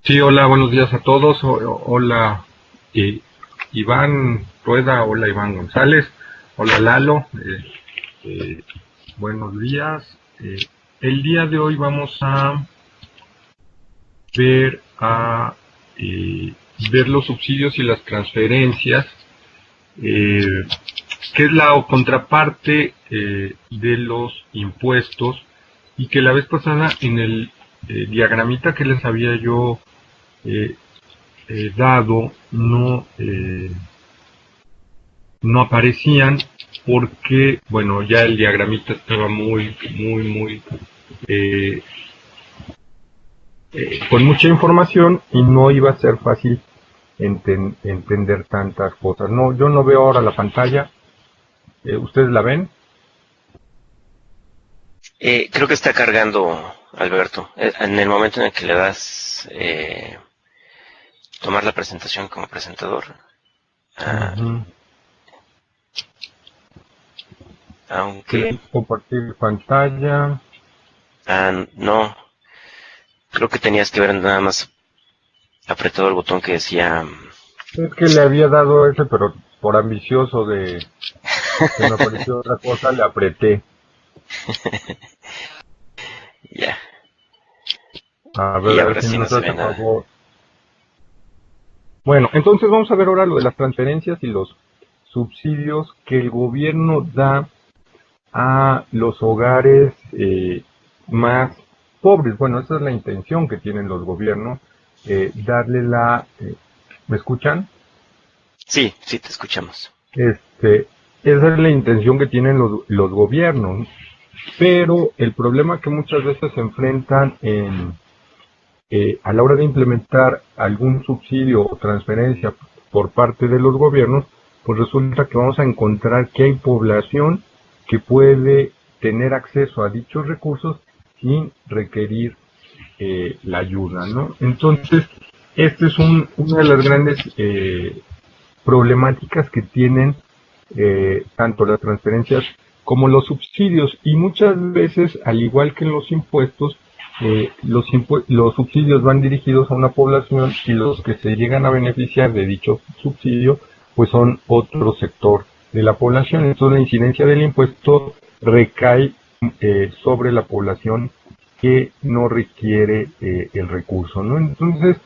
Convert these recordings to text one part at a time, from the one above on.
Sí, hola, buenos días a todos. Hola, eh, Iván Rueda, hola Iván González, hola Lalo, eh, buenos días. El día de hoy vamos a ver a eh, ver los subsidios y las transferencias, eh, que es la contraparte de los impuestos, y que la vez pasada en el diagramita que les había yo eh, dado no aparecían, porque, bueno, ya el diagramita estaba muy eh, con mucha información y no iba a ser fácil entender tantas cosas. No, yo no veo ahora la pantalla. ¿Ustedes la ven? Creo que está cargando, Alberto. En el momento en el que le das tomar la presentación como presentador, ah, Ujú. aunque Compartir pantalla. no, creo que tenías que ver nada más apretado el botón que decía Es que le había dado ese, pero por ambicioso de que me apareció otra cosa, le apreté. ya, A y ver ahora si sí no nos se hace ve nada. favor. Bueno, entonces vamos a ver ahora lo de las transferencias y los subsidios que el gobierno da a los hogares más pobres. Bueno, esa es la intención que tienen los gobiernos, darle la... ¿me escuchan? Sí, sí, te escuchamos. Esa es la intención que tienen los gobiernos, pero el problema que muchas veces se enfrentan a la hora de implementar algún subsidio o transferencia por parte de los gobiernos, pues resulta que vamos a encontrar que hay población que puede tener acceso a dichos recursos sin requerir la ayuda, ¿no? Entonces, esta es una de las grandes problemáticas que tienen tanto las transferencias como los subsidios, y muchas veces, al igual que en los impuestos, los subsidios van dirigidos a una población, y los que se llegan a beneficiar de dicho subsidio pues son otro sector de la población. Entonces la incidencia del impuesto recae sobre la población que no requiere el recurso, ¿no? Entonces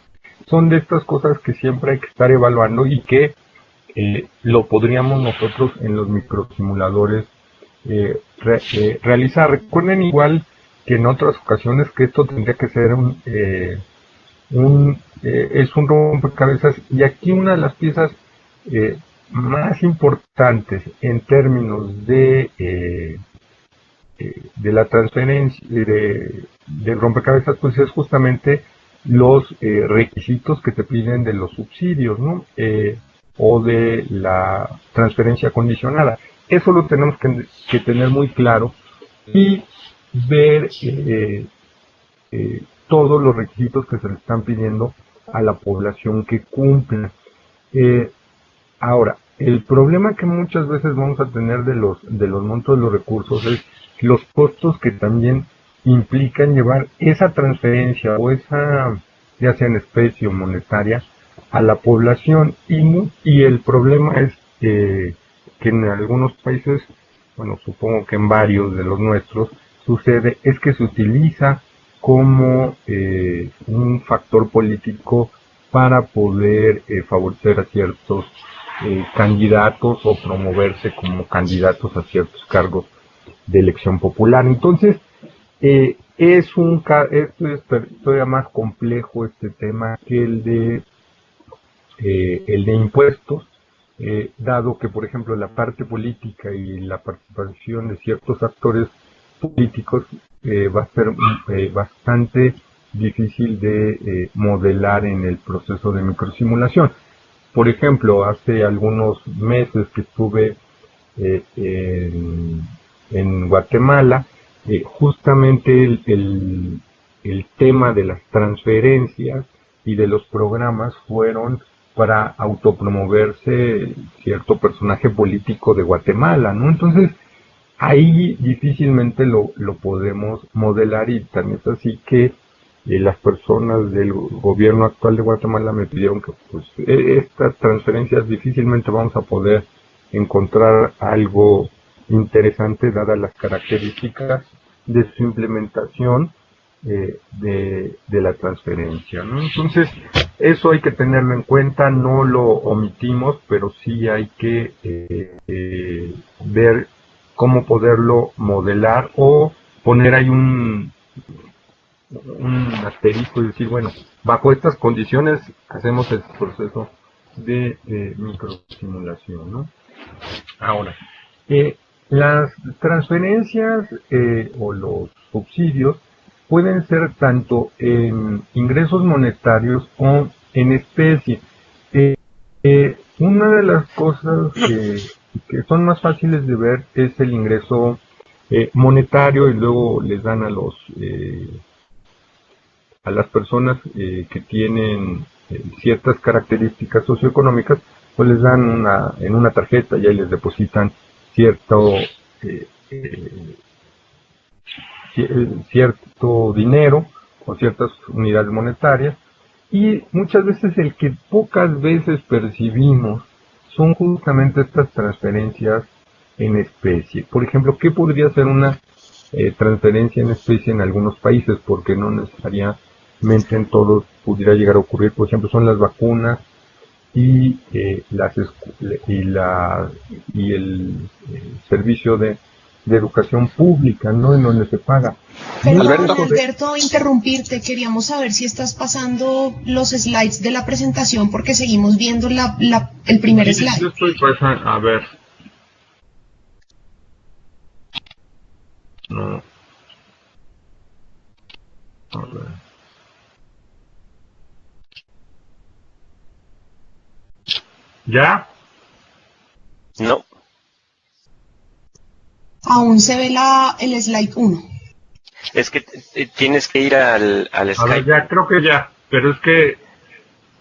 son de estas cosas que siempre hay que estar evaluando, y que lo podríamos nosotros en los microsimuladores realizar. Recuerden igual que en otras ocasiones que esto tendría que ser es un rompecabezas, y aquí una de las piezas eh, más importantes en términos de la transferencia del rompecabezas, pues es justamente los requisitos que te piden de los subsidios, ¿no? O de la transferencia condicionada. Eso lo tenemos que tener muy claro, y ver todos los requisitos que se le están pidiendo a la población que cumpla. Eh, Ahora, el problema que muchas veces vamos a tener de los montos de los recursos es los costos que también implican llevar esa transferencia, o esa, ya sea en especie o monetaria, a la población. Y el problema es que en algunos países, bueno, supongo que en varios de los nuestros, sucede es que se utiliza como un factor político para poder favorecer a ciertos candidatos, o promoverse como candidatos a ciertos cargos de elección popular. Entonces, esto es todavía más complejo, este tema, que el de impuestos, dado que, por ejemplo, la parte política y la participación de ciertos actores políticos va a ser bastante difícil de modelar en el proceso de microsimulación. Por ejemplo, hace algunos meses que estuve en Guatemala, justamente el tema de las transferencias y de los programas fueron para autopromoverse cierto personaje político de Guatemala, ¿no? Entonces, ahí difícilmente lo podemos modelar, y también es así que las personas del gobierno actual de Guatemala me pidieron que pues estas transferencias difícilmente vamos a poder encontrar algo interesante dadas las características de su implementación de la transferencia, ¿no? Entonces, eso hay que tenerlo en cuenta, no lo omitimos, pero sí hay que ver cómo poderlo modelar o poner ahí un asterisco y decir, bueno, bajo estas condiciones hacemos el proceso de microsimulación, ¿no? Ahora, las transferencias o los subsidios pueden ser tanto en ingresos monetarios o en especie. Una de las cosas que son más fáciles de ver es el ingreso monetario, y luego les dan a las personas que tienen ciertas características socioeconómicas, pues les dan en una tarjeta y ahí les depositan cierto cierto dinero o ciertas unidades monetarias, y muchas veces el que pocas veces percibimos son justamente estas transferencias en especie. Por ejemplo, ¿qué podría ser una transferencia en especie en algunos países? Porque no necesariamente en todos pudiera llegar a ocurrir. Por ejemplo, son las vacunas y el servicio de educación pública, ¿no? En donde se paga. Perdón, Alberto, interrumpirte. Queríamos saber si estás pasando los slides de la presentación, porque seguimos viendo el primer slide. Yo estoy pasando, a ver. No. A ver. ¿Ya? No. Aún se ve el slide 1. Es que tienes que ir al Skype. A ver, ya, creo que ya, pero es que...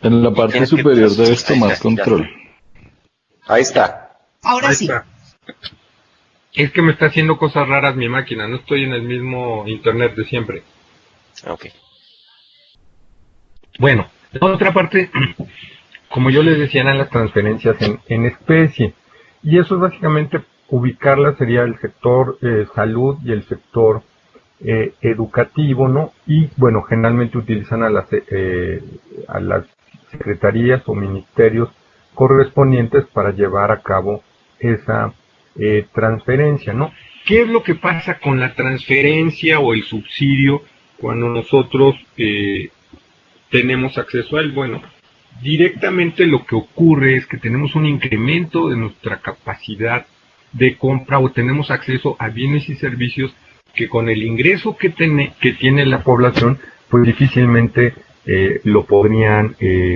En la parte superior debes tomar control. Ahí está. Ahora sí. Está. Es que me está haciendo cosas raras mi máquina, no estoy en el mismo internet de siempre. Ok. Bueno, la otra parte, como yo les decía, eran las transferencias en especie. Y eso es básicamente ubicarlas, sería el sector salud y el sector educativo, ¿no? Y bueno, generalmente utilizan a las secretarías o ministerios correspondientes para llevar a cabo esa transferencia, ¿no? ¿Qué es lo que pasa con la transferencia o el subsidio cuando nosotros tenemos acceso a él? Bueno, directamente lo que ocurre es que tenemos un incremento de nuestra capacidad de compra o tenemos acceso a bienes y servicios que con el ingreso que tiene la población, pues difícilmente lo podrían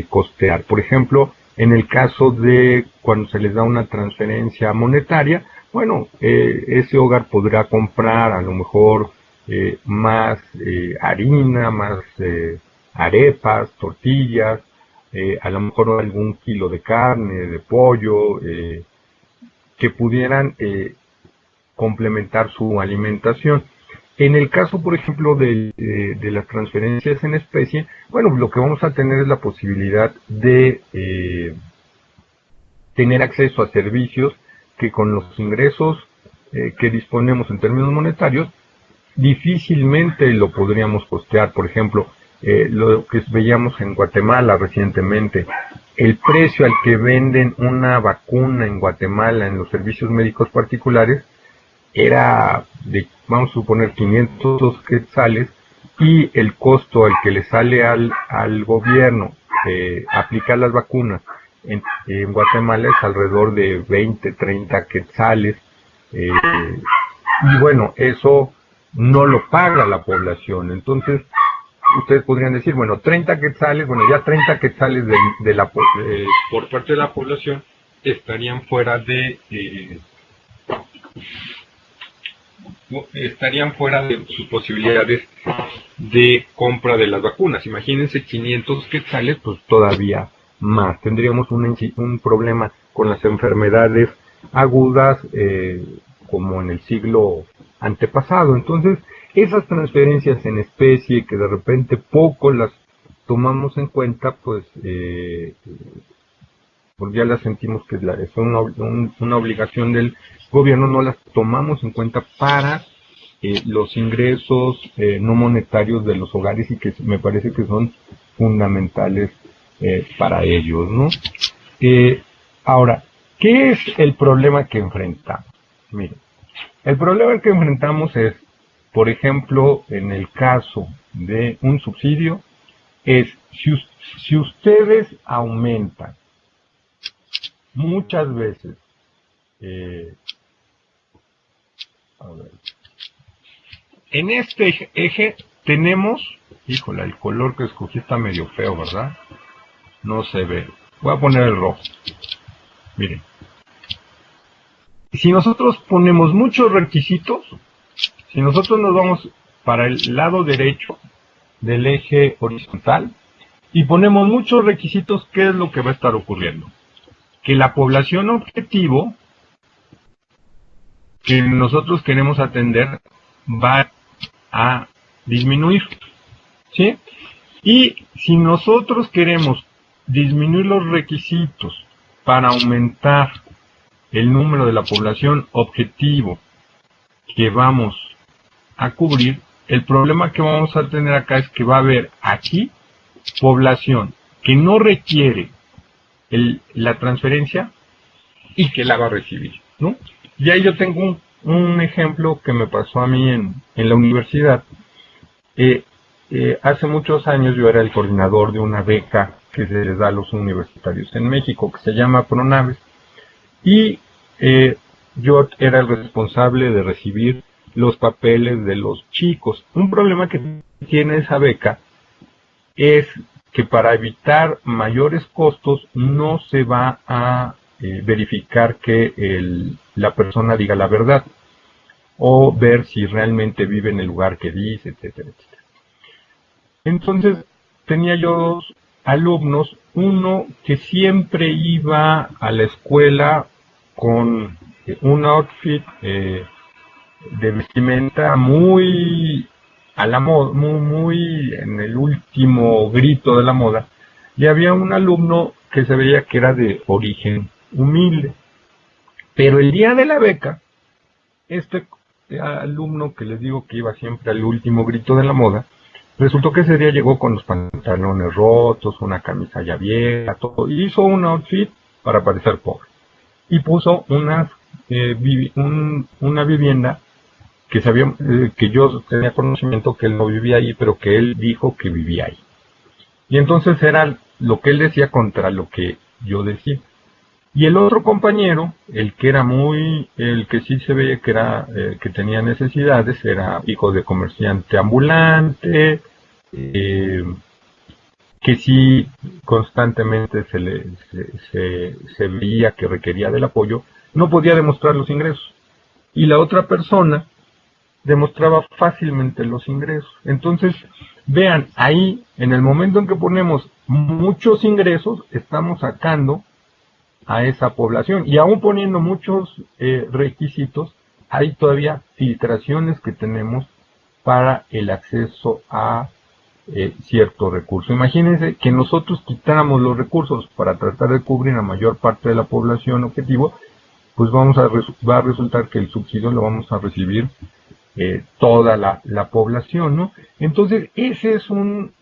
costear. Por ejemplo, en el caso de cuando se les da una transferencia monetaria, bueno, ese hogar podrá comprar a lo mejor más harina, más arepas, tortillas, a lo mejor algún kilo de carne, de pollo, que pudieran complementar su alimentación. En el caso, por ejemplo, de las transferencias en especie, bueno, lo que vamos a tener es la posibilidad de tener acceso a servicios que con los ingresos que disponemos en términos monetarios, difícilmente lo podríamos costear. Por ejemplo, lo que veíamos en Guatemala recientemente, el precio al que venden una vacuna en Guatemala en los servicios médicos particulares era de, vamos a suponer, 500 quetzales, y el costo al que le sale al gobierno aplicar las vacunas en Guatemala es alrededor de 20, 30 quetzales, y bueno, eso no lo paga la población. Entonces, ustedes podrían decir, bueno, 30 quetzales, bueno, ya 30 quetzales por parte de la población estarían fuera de sus posibilidades de compra de las vacunas. Imagínense 500 quetzales, pues todavía más. Tendríamos un problema con las enfermedades agudas como en el siglo antepasado. Entonces, esas transferencias en especie que de repente poco las tomamos en cuenta, pues ya las sentimos que es una obligación del gobierno, no las tomamos en cuenta para los ingresos no monetarios de los hogares, y que me parece que son fundamentales para ellos, ¿no? Ahora, ¿qué es el problema que enfrentamos? Miren, el problema que enfrentamos es, por ejemplo, en el caso de un subsidio, es si ustedes aumentan muchas veces, a ver, en este eje tenemos, híjole, el color que escogí está medio feo, ¿verdad? No se ve. Voy a poner el rojo. Miren. Si nosotros ponemos muchos requisitos, si nosotros nos vamos para el lado derecho del eje horizontal y ponemos muchos requisitos, ¿qué es lo que va a estar ocurriendo? Que la población objetivo que nosotros queremos atender va a disminuir, ¿sí? Y si nosotros queremos disminuir los requisitos para aumentar el número de la población objetivo que vamos a cubrir, el problema que vamos a tener acá es que va a haber aquí población que no requiere la transferencia y que la va a recibir, ¿no? Y ahí yo tengo un ejemplo que me pasó a mí en la universidad. Hace muchos años yo era el coordinador de una beca que se les da a los universitarios en México, que se llama Pronaves, y yo era el responsable de recibir los papeles de los chicos. Un problema que tiene esa beca es que para evitar mayores costos no se va a verificar que la persona diga la verdad, o ver si realmente vive en el lugar que dice, etcétera, etcétera. Entonces tenía yo dos alumnos, uno que siempre iba a la escuela con un outfit de vestimenta muy a la moda, muy en el último grito de la moda, y había un alumno que se veía que era de origen humilde. Pero el día de la beca, este alumno que les digo que iba siempre al último grito de la moda, resultó que ese día llegó con los pantalones rotos, una camisa ya vieja, todo, y hizo un outfit para parecer pobre. Y puso una vivienda que yo tenía conocimiento que él no vivía ahí, pero que él dijo que vivía ahí. Y entonces era lo que él decía contra lo que yo decía. Y el otro compañero, el que sí se veía que era que tenía necesidades, era hijo de comerciante ambulante, que sí constantemente se veía que requería del apoyo, no podía demostrar los ingresos. Y la otra persona demostraba fácilmente los ingresos. Entonces, vean, ahí, en el momento en que ponemos muchos ingresos, estamos sacando a esa población, y aún poniendo muchos requisitos, hay todavía filtraciones que tenemos para el acceso a cierto recurso. Imagínense que nosotros quitáramos los recursos para tratar de cubrir a mayor parte de la población objetivo, pues va a resultar que el subsidio lo vamos a recibir toda la población, ¿no? Entonces, ese es un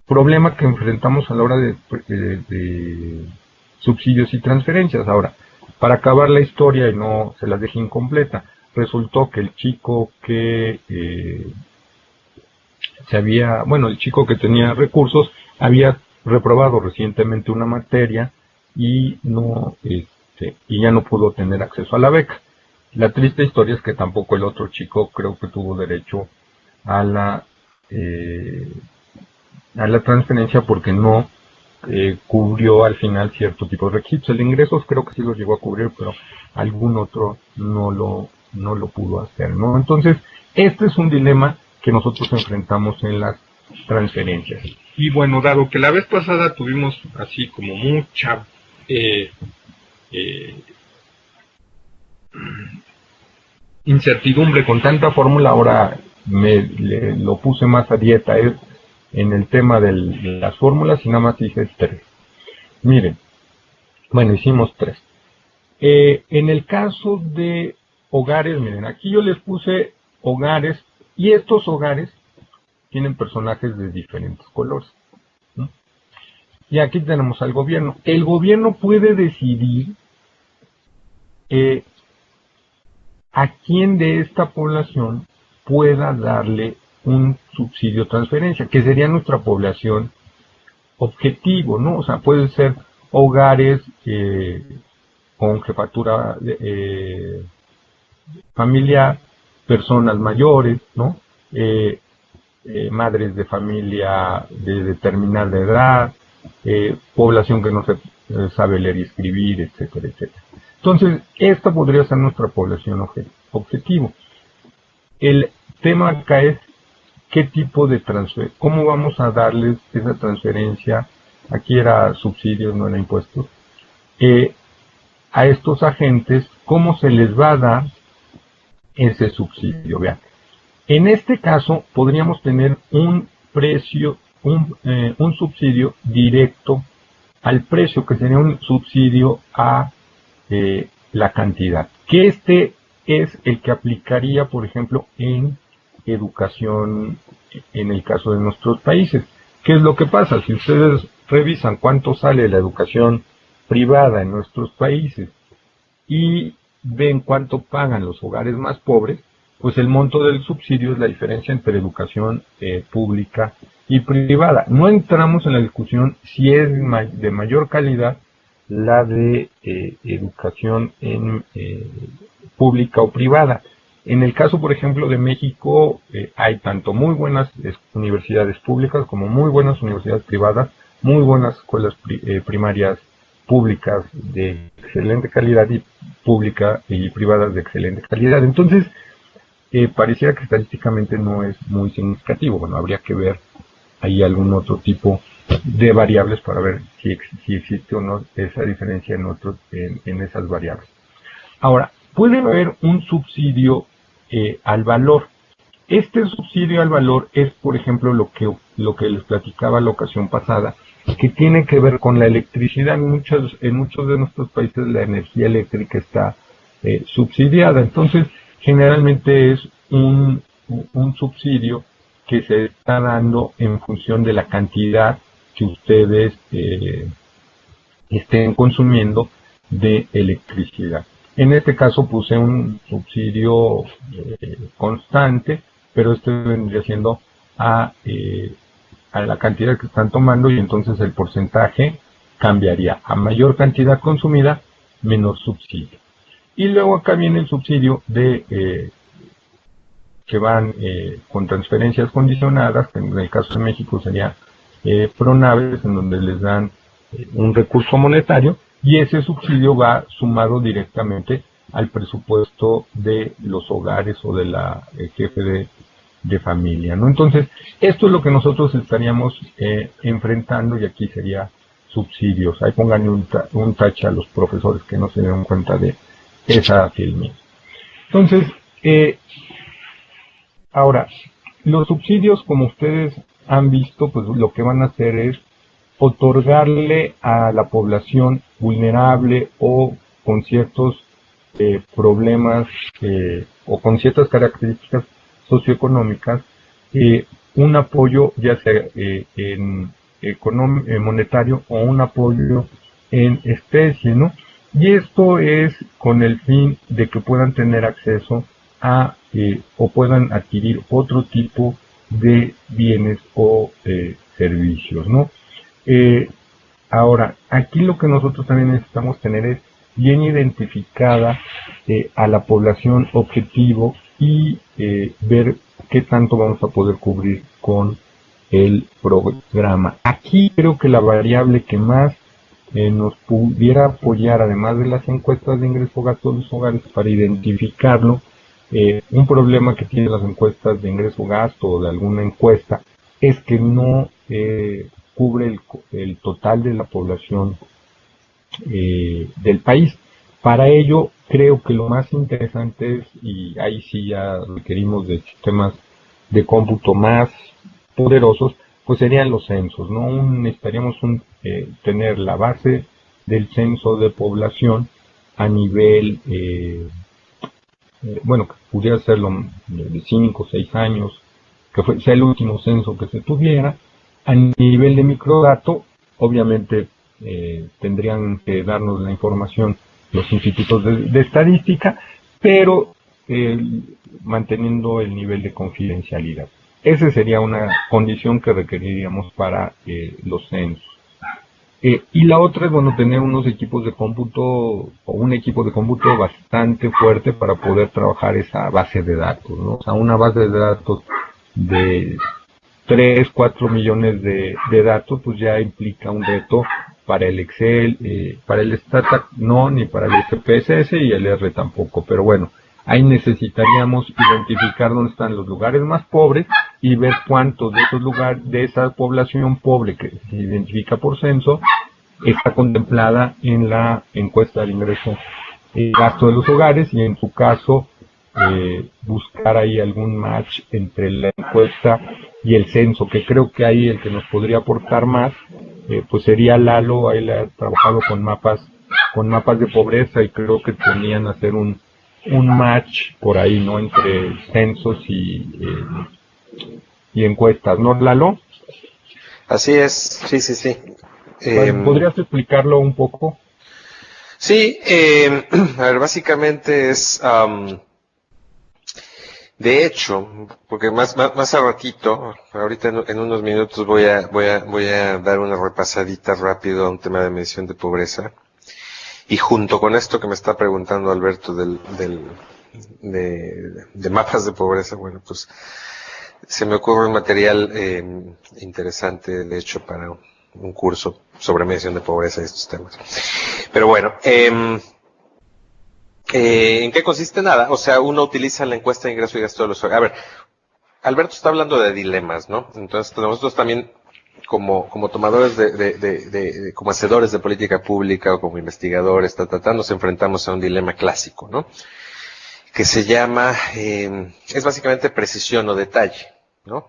problema que enfrentamos a la hora de subsidios y transferencias. Ahora, para acabar la historia y no se las deje incompleta, resultó que el chico que el chico que tenía recursos había reprobado recientemente una materia y ya no pudo tener acceso a la beca. La triste historia es que tampoco el otro chico creo que tuvo derecho a la transferencia porque no cubrió al final cierto tipo de requisitos. El de ingresos creo que sí los llegó a cubrir, pero algún otro no lo pudo hacer, ¿no? Entonces, este es un dilema que nosotros enfrentamos en las transferencias. Y bueno, dado que la vez pasada tuvimos así como mucha incertidumbre con tanta fórmula, ahora lo puse más a dieta en el tema de las fórmulas y nada más hice 3. Miren, bueno, hicimos 3. En el caso de hogares, miren, aquí yo les puse hogares y estos hogares tienen personajes de diferentes colores, ¿no? Y aquí tenemos al gobierno. El gobierno puede decidir a quién de esta población pueda darle un subsidio transferencia, que sería nuestra población objetivo, ¿no? O sea, puede ser hogares con jefatura familiar, personas mayores, ¿no? Madres de familia de determinada edad, población que no sabe leer y escribir, etcétera, etcétera. Entonces, esta podría ser nuestra población objetivo. El tema acá es qué tipo de transfer, cómo vamos a darles esa transferencia, aquí era subsidios, no era impuestos, a estos agentes, cómo se les va a dar ese subsidio. Vean, en este caso podríamos tener un precio, un subsidio directo al precio, que sería un subsidio a la cantidad, que este es el que aplicaría, por ejemplo, en educación en el caso de nuestros países. ¿Qué es lo que pasa? Si ustedes revisan cuánto sale la educación privada en nuestros países y ven cuánto pagan los hogares más pobres, pues el monto del subsidio es la diferencia entre educación pública y privada. No entramos en la discusión si es de mayor calidad la de educación pública o privada. En el caso, por ejemplo, de México, hay tanto muy buenas universidades públicas como muy buenas universidades privadas, muy buenas escuelas primarias públicas de excelente calidad y pública y privadas de excelente calidad. Entonces, pareciera que estadísticamente no es muy significativo. Bueno, habría que ver ahí algún otro tipo de variables para ver si existe o no esa diferencia en esas variables. Ahora, puede haber un subsidio al valor. Este subsidio al valor es, por ejemplo, lo que les platicaba la ocasión pasada, que tiene que ver con la electricidad. En muchos de nuestros países la energía eléctrica está subsidiada. Entonces, generalmente es un subsidio que se está dando en función de la cantidad que ustedes estén consumiendo de electricidad. En este caso puse un subsidio constante, pero este vendría siendo a la cantidad que están tomando, y entonces el porcentaje cambiaría. A mayor cantidad consumida, menor subsidio. Y luego acá viene el subsidio de que van con transferencias condicionadas, que en el caso de México sería PRONAVES, en donde les dan un recurso monetario, y ese subsidio va sumado directamente al presupuesto de los hogares o de la jefe de familia, ¿no? Entonces, esto es lo que nosotros estaríamos enfrentando, y aquí sería subsidios. Ahí pongan un tache a los profesores que no se den cuenta de esa filming. Entonces, ahora, los subsidios, como ustedes han visto, pues lo que van a hacer es otorgarle a la población vulnerable o con ciertos problemas o con ciertas características socioeconómicas un apoyo, ya sea en monetario o un apoyo en especie, ¿no? Y esto es con el fin de que puedan tener acceso a o puedan adquirir otro tipo de bienes o servicios, ¿no? Ahora, aquí lo que nosotros también necesitamos tener es bien identificada a la población objetivo y ver qué tanto vamos a poder cubrir con el programa. Aquí creo que la variable que más nos pudiera apoyar, además de las encuestas de ingreso-gasto de los hogares, para identificarlo, un problema que tienen las encuestas de ingreso-gasto o de alguna encuesta es que no cubre el total de la población del país. Para ello, creo que lo más interesante es, y ahí sí ya requerimos de sistemas de cómputo más poderosos, pues serían los censos, ¿no? Necesitaríamos tener la base del censo de población a nivel, bueno, que pudiera serlo de 5 o 6 años, que sea el último censo que se tuviera. A nivel de microdato, obviamente tendrían que darnos la información los institutos de estadística, pero manteniendo el nivel de confidencialidad. Esa sería una condición que requeriríamos para los censos. Y la otra es, bueno, tener unos equipos de cómputo o un equipo de cómputo bastante fuerte para poder trabajar esa base de datos, ¿no? O sea, una base de datos de 3, 4 millones de datos, pues ya implica un reto para el Excel, para el Stata no, ni para el SPSS y el R tampoco, pero bueno, ahí necesitaríamos identificar dónde están los lugares más pobres y ver cuántos de esos lugares, de esa población pobre que se identifica por censo, está contemplada en la encuesta del ingreso y gasto de los hogares, y en su caso buscar ahí algún match entre la encuesta y el censo, que creo que ahí el que nos podría aportar más pues sería Lalo. Ahí le ha trabajado con mapas de pobreza, y creo que tenían que hacer un match por ahí, ¿no? Entre censos y encuestas, ¿no, Lalo? Así es, sí. ¿Podrías explicarlo un poco? Sí, a ver, básicamente es, de hecho, porque más a ratito, ahorita en unos minutos voy a dar una repasadita rápido a un tema de medición de pobreza. Y junto con esto que me está preguntando Alberto de mapas de pobreza, bueno, pues se me ocurre un material interesante, de hecho, para un curso sobre medición de pobreza y estos temas. Pero bueno, ¿en qué consiste? Nada, o sea, uno utiliza la encuesta de ingreso y gasto de los hogares. A ver, Alberto está hablando de dilemas, ¿no? Entonces, nosotros también, como tomadores como hacedores de política pública o como investigadores, nos enfrentamos a un dilema clásico, ¿no? Que se llama, es básicamente precisión o detalle, ¿no?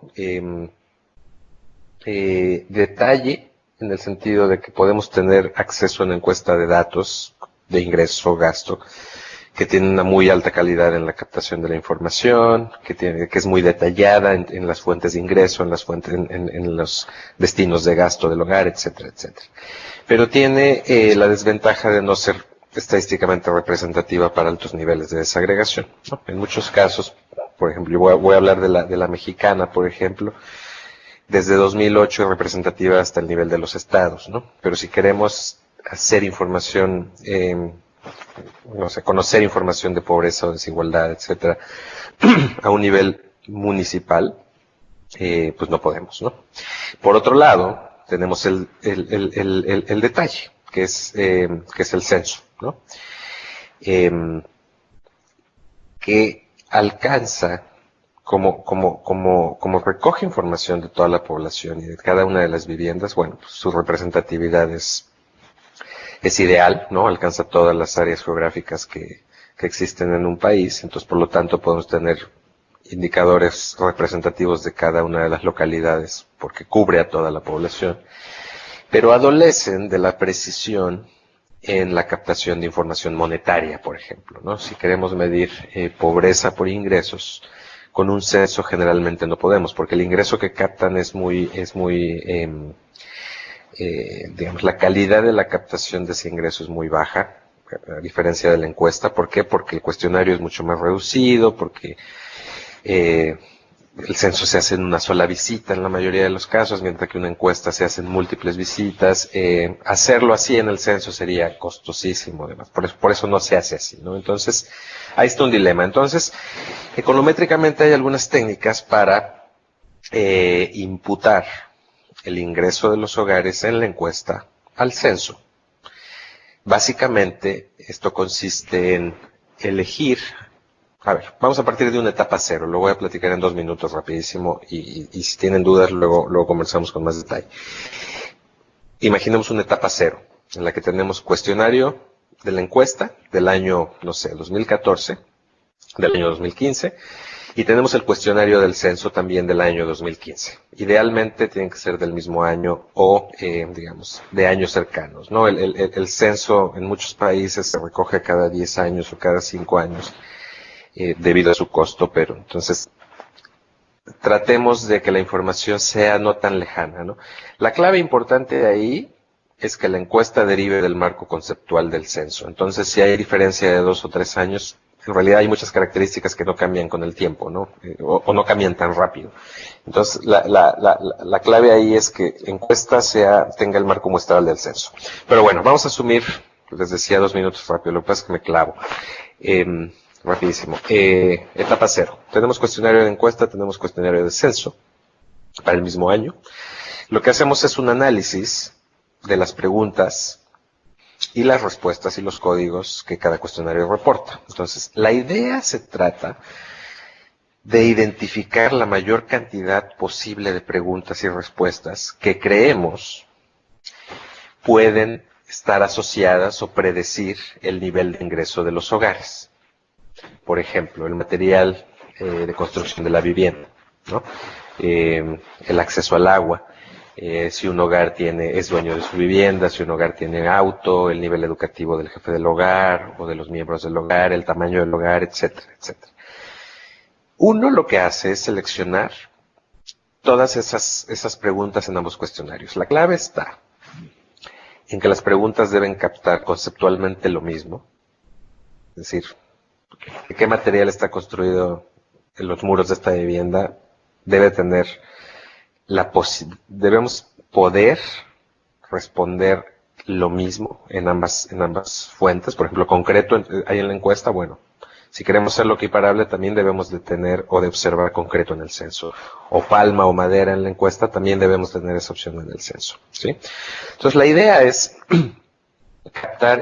Detalle en el sentido de que podemos tener acceso a una encuesta de datos de ingreso, gasto, que tiene una muy alta calidad en la captación de la información, que es muy detallada en las fuentes de ingreso, en los destinos de gasto del hogar, etcétera, etcétera. Pero tiene la desventaja de no ser estadísticamente representativa para altos niveles de desagregación, ¿no? En muchos casos, por ejemplo, yo voy a hablar de la mexicana, por ejemplo, desde 2008 es representativa hasta el nivel de los estados, ¿no? Pero si queremos hacer información, conocer información de pobreza o desigualdad, etcétera, a un nivel municipal, pues no podemos, ¿no? Por otro lado, tenemos el detalle, que es el censo, ¿no? Que alcanza, como recoge información de toda la población y de cada una de las viviendas, bueno, pues su representatividad es ideal, ¿no? Alcanza todas las áreas geográficas que existen en un país, entonces por lo tanto podemos tener indicadores representativos de cada una de las localidades porque cubre a toda la población, pero adolecen de la precisión en la captación de información monetaria, por ejemplo, ¿no? Si queremos medir pobreza por ingresos, con un censo generalmente no podemos, porque el ingreso que captan digamos, la calidad de la captación de ese ingreso es muy baja, a diferencia de la encuesta. ¿Por qué? Porque el cuestionario es mucho más reducido, porque el censo se hace en una sola visita en la mayoría de los casos, mientras que una encuesta se hace en múltiples visitas. Hacerlo así en el censo sería costosísimo, además. Por eso no se hace así, ¿no? Entonces, ahí está un dilema. Entonces, econométricamente hay algunas técnicas para imputar el ingreso de los hogares en la encuesta al censo. Básicamente, esto consiste en elegir. A ver, vamos a partir de una etapa cero, lo voy a platicar en 2 minutos rapidísimo y si tienen dudas luego conversamos con más detalle. Imaginemos una etapa cero, en la que tenemos cuestionario, de la encuesta del año, no sé, 2014, del año 2015, y tenemos el cuestionario del censo también del año 2015. Idealmente tienen que ser del mismo año o, digamos, de años cercanos, ¿no? El censo en muchos países se recoge cada 10 años o cada 5 años debido a su costo, pero entonces tratemos de que la información sea no tan lejana, ¿no? La clave importante de ahí es que la encuesta derive del marco conceptual del censo. Entonces, si hay diferencia de 2 o 3 años, en realidad hay muchas características que no cambian con el tiempo, ¿no? O no cambian tan rápido. Entonces, la clave ahí es que encuesta tenga el marco muestral del censo. Pero bueno, vamos a asumir, les decía 2 minutos rápido, lo que pasa es que me clavo. Rapidísimo. Etapa 0. Tenemos cuestionario de encuesta, tenemos cuestionario de censo para el mismo año. Lo que hacemos es un análisis de las preguntas y las respuestas y los códigos que cada cuestionario reporta. Entonces, la idea se trata de identificar la mayor cantidad posible de preguntas y respuestas que creemos pueden estar asociadas o predecir el nivel de ingreso de los hogares. Por ejemplo, el material de construcción de la vivienda, ¿no? El acceso al agua, si un hogar es dueño de su vivienda, si un hogar tiene auto, el nivel educativo del jefe del hogar o de los miembros del hogar, el tamaño del hogar, etcétera, etcétera. Uno lo que hace es seleccionar todas esas preguntas en ambos cuestionarios. La clave está en que las preguntas deben captar conceptualmente lo mismo, es decir, ¿de qué material está construido en los muros de esta vivienda? Debemos poder responder lo mismo en ambas fuentes. Por ejemplo, concreto, ahí en la encuesta, bueno, si queremos hacerlo equiparable, también debemos de tener o de observar concreto en el censo. O palma o madera en la encuesta, también debemos tener esa opción en el censo, ¿sí? Entonces, la idea es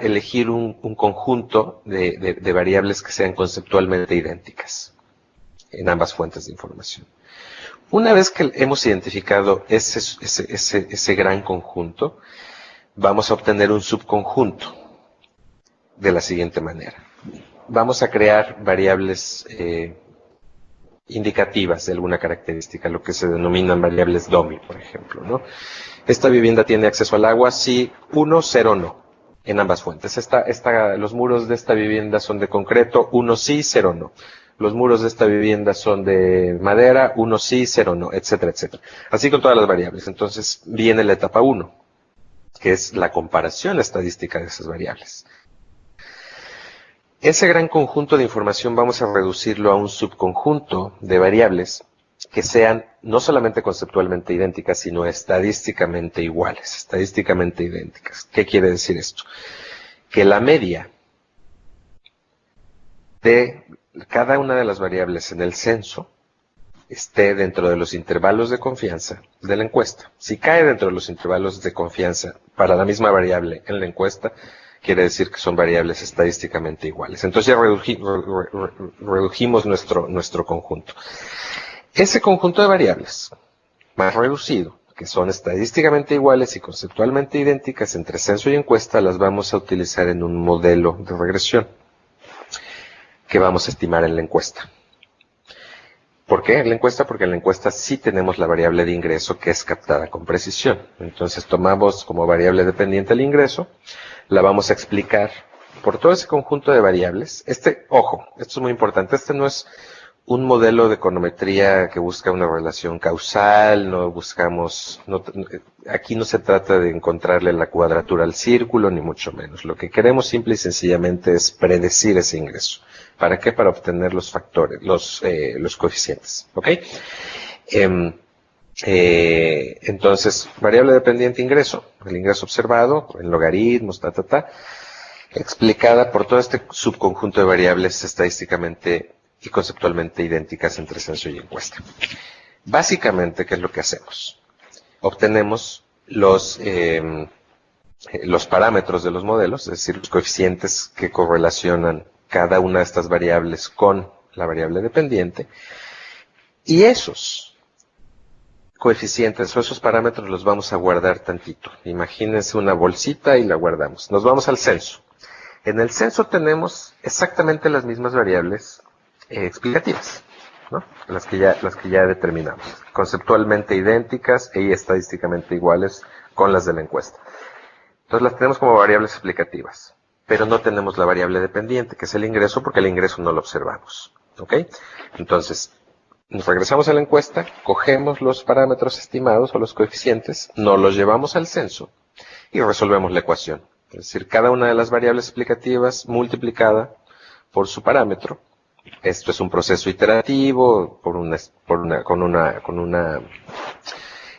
elegir un conjunto de variables que sean conceptualmente idénticas en ambas fuentes de información. Una vez que hemos identificado ese gran conjunto, vamos a obtener un subconjunto de la siguiente manera. Vamos a crear variables indicativas de alguna característica, lo que se denominan variables dummy, por ejemplo, ¿no? Esta vivienda tiene acceso al agua, sí, 1, 0, no, en ambas fuentes. Los muros de esta vivienda son de concreto, 1 sí, 0 no. Los muros de esta vivienda son de madera, 1 sí, 0 no, etcétera, etcétera. Así con todas las variables. Entonces viene la etapa 1, que es la comparación estadística de esas variables. Ese gran conjunto de información vamos a reducirlo a un subconjunto de variables que sean no solamente conceptualmente idénticas, sino estadísticamente iguales, estadísticamente idénticas. ¿Qué quiere decir esto? Que la media de cada una de las variables en el censo esté dentro de los intervalos de confianza de la encuesta. Si cae dentro de los intervalos de confianza para la misma variable en la encuesta, quiere decir que son variables estadísticamente iguales. Entonces ya redujimos nuestro conjunto. Ese conjunto de variables más reducido, que son estadísticamente iguales y conceptualmente idénticas entre censo y encuesta, las vamos a utilizar en un modelo de regresión que vamos a estimar en la encuesta. ¿Por qué en la encuesta? Porque en la encuesta sí tenemos la variable de ingreso que es captada con precisión. Entonces tomamos como variable dependiente el ingreso, la vamos a explicar por todo ese conjunto de variables. Ojo, esto es muy importante, este no es un modelo de econometría que busca una relación causal, aquí no se trata de encontrarle la cuadratura al círculo, ni mucho menos. Lo que queremos simple y sencillamente es predecir ese ingreso. ¿Para qué? Para obtener los factores, los coeficientes, ¿ok? Entonces, variable dependiente ingreso, el ingreso observado, en logaritmos, explicada por todo este subconjunto de variables estadísticamente y conceptualmente idénticas entre censo y encuesta. Básicamente, ¿qué es lo que hacemos? Obtenemos los parámetros de los modelos, es decir, los coeficientes que correlacionan cada una de estas variables con la variable dependiente, y esos coeficientes o esos parámetros los vamos a guardar tantito. Imagínense una bolsita y la guardamos. Nos vamos al censo. En el censo tenemos exactamente las mismas variables explicativas, ¿no? Las que ya determinamos, conceptualmente idénticas y estadísticamente iguales con las de la encuesta. Entonces las tenemos como variables explicativas, pero no tenemos la variable dependiente, que es el ingreso, porque el ingreso no lo observamos, ¿ok? Entonces, nos regresamos a la encuesta, cogemos los parámetros estimados o los coeficientes, nos los llevamos al censo y resolvemos la ecuación. Es decir, cada una de las variables explicativas multiplicada por su parámetro. Esto es un proceso iterativo con una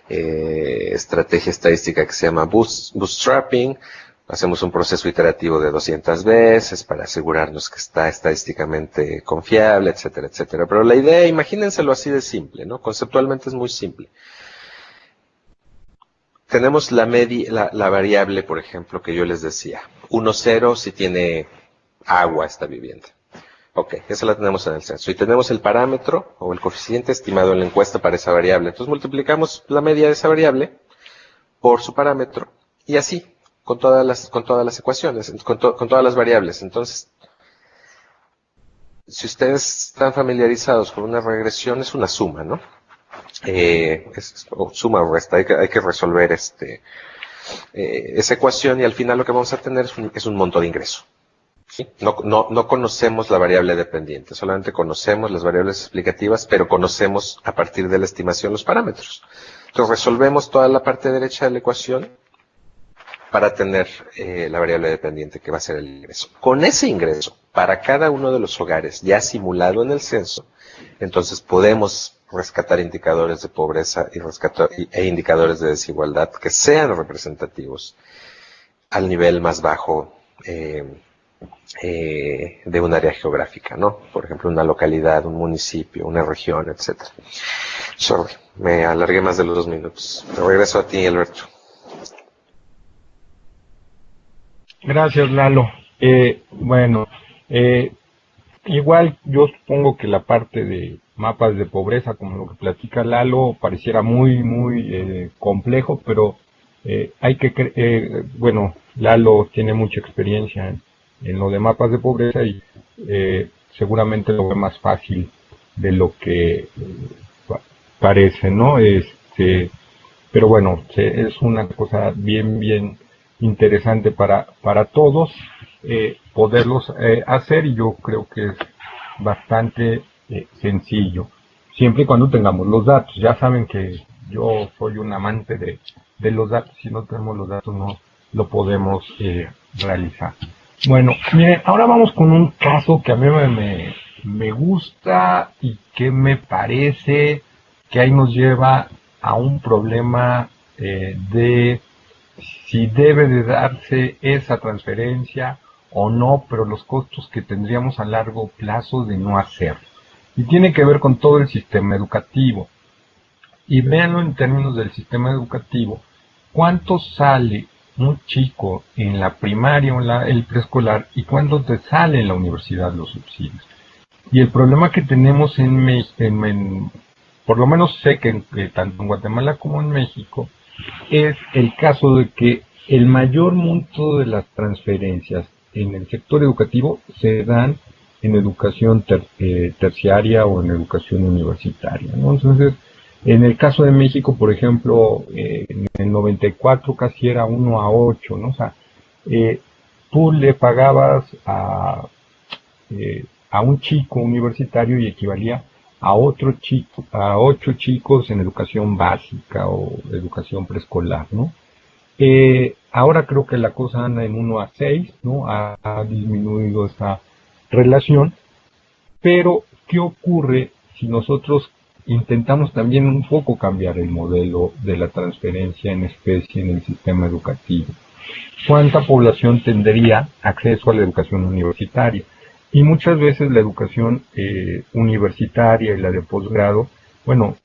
estrategia estadística que se llama bootstrapping. Hacemos un proceso iterativo de 200 veces para asegurarnos que está estadísticamente confiable, etcétera, etcétera. Pero la idea, imagínenselo así de simple, ¿no? Conceptualmente es muy simple. Tenemos la variable, por ejemplo, que yo les decía. 1, 0 si tiene agua esta vivienda. Ok, esa la tenemos en el censo. Y tenemos el parámetro o el coeficiente estimado en la encuesta para esa variable. Entonces multiplicamos la media de esa variable por su parámetro y así, con todas las ecuaciones, con todas las variables. Entonces, si ustedes están familiarizados con una regresión, es una suma, ¿no? Suma o resta, hay que resolver esa ecuación y al final lo que vamos a tener es un monto de ingreso. ¿Sí? No conocemos la variable dependiente, solamente conocemos las variables explicativas, pero conocemos a partir de la estimación los parámetros. Entonces resolvemos toda la parte derecha de la ecuación para tener la variable dependiente que va a ser el ingreso. Con ese ingreso, para cada uno de los hogares ya simulado en el censo, entonces podemos rescatar indicadores de pobreza e indicadores de desigualdad que sean representativos al nivel más bajo de un área geográfica, ¿no? Por ejemplo, una localidad, un municipio, una región, etc. Sorry, me alargué más de los 2 minutos. Te regreso a ti, Alberto. Gracias, Lalo. Igual yo supongo que la parte de mapas de pobreza, como lo que platica Lalo, pareciera muy complejo, pero Lalo tiene mucha experiencia en lo de mapas de pobreza y seguramente lo ve más fácil de lo que parece, ¿no? Pero bueno, es una cosa bien interesante para todos poderlos hacer, y yo creo que es bastante sencillo, siempre y cuando tengamos los datos. Ya saben que yo soy un amante de los datos. Si no tenemos los datos no lo podemos realizar. Bueno, miren, ahora vamos con un caso que a mí me gusta y que me parece que ahí nos lleva a un problema de si debe de darse esa transferencia o no, pero los costos que tendríamos a largo plazo de no hacerlo. Y tiene que ver con todo el sistema educativo. Y véanlo en términos del sistema educativo, ¿cuánto sale un chico en la primaria o en el preescolar y cuánto te sale en la universidad los subsidios? Y el problema que tenemos por lo menos sé que tanto en Guatemala como en México, es el caso de que el mayor monto de las transferencias en el sector educativo se dan en educación terciaria o en educación universitaria, ¿no? Entonces, en el caso de México, por ejemplo, en el 94 casi era 1:8, ¿no? O sea, tú le pagabas a un chico universitario y equivalía a 8 chicos en educación básica o educación preescolar, ¿no? Ahora creo que la cosa anda en 1:6, ¿no? Ha disminuido esa relación, pero ¿qué ocurre si nosotros intentamos también un poco cambiar el modelo de la transferencia en especie en el sistema educativo? ¿Cuánta población tendría acceso a la educación universitaria? Y muchas veces la educación universitaria y la de posgrado, bueno,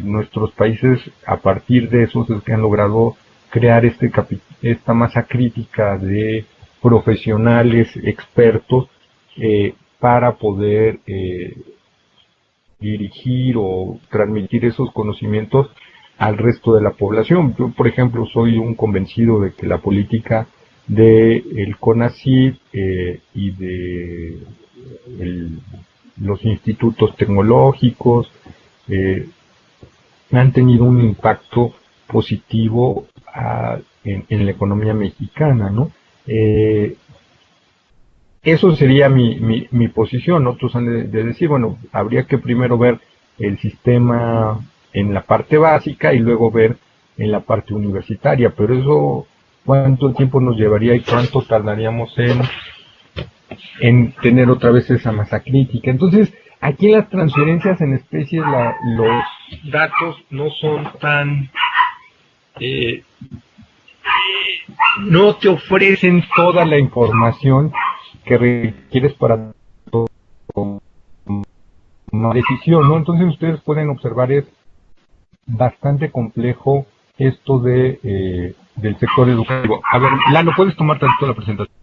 nuestros países a partir de eso es que han logrado crear esta masa crítica de profesionales expertos para poder dirigir o transmitir esos conocimientos al resto de la población. Yo, por ejemplo, soy un convencido de que la política de el CONACYT y de los institutos tecnológicos han tenido un impacto positivo en la economía mexicana, ¿no? Eso sería mi posición. Otros han de decir, bueno, habría que primero ver el sistema en la parte básica y luego ver en la parte universitaria, pero eso, ¿cuánto tiempo nos llevaría y cuánto tardaríamos en tener otra vez esa masa crítica? Entonces, aquí en las transferencias en especies los datos no son tan... no te ofrecen toda la información que requieres para tomar decisión, ¿no? Entonces ustedes pueden observar, es bastante complejo esto del sector educativo. A ver, Lalo, ¿puedes tomar tanto la presentación?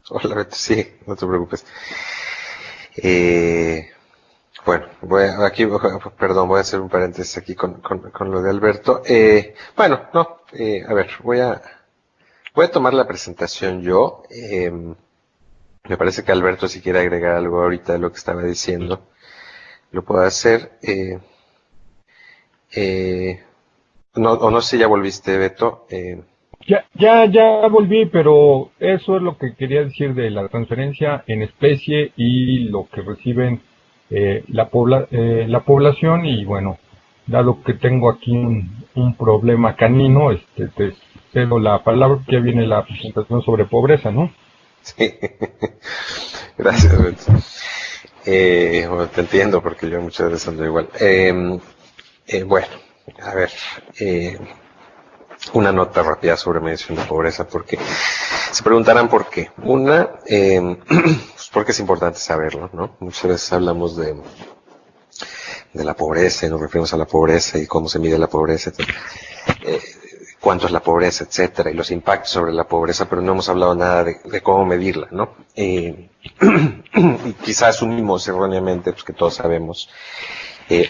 Hola, Beto, sí, no te preocupes. Bueno, voy a hacer un paréntesis aquí con lo de Alberto. A ver, voy a tomar la presentación yo. Me parece que Alberto, si quiere agregar algo ahorita de lo que estaba diciendo, lo puedo hacer. No sé si ya volviste, Beto. Ya volví, pero eso es lo que quería decir de la transferencia en especie y lo que reciben la población. Y bueno, dado que tengo aquí un problema canino, te cedo la palabra, que ya viene la presentación sobre pobreza, ¿no? Sí, gracias, Beto. Bueno, te entiendo porque yo muchas veces ando igual. Bueno, a ver, una nota rápida sobre medición de pobreza, porque se preguntarán por qué. Una, pues porque es importante saberlo, ¿no? Muchas veces hablamos de la pobreza y nos referimos a la pobreza y cómo se mide la pobreza, cuánto es la pobreza, etcétera, y los impactos sobre la pobreza, pero no hemos hablado nada de cómo medirla, ¿no? Y quizás asumimos erróneamente pues, que todos sabemos,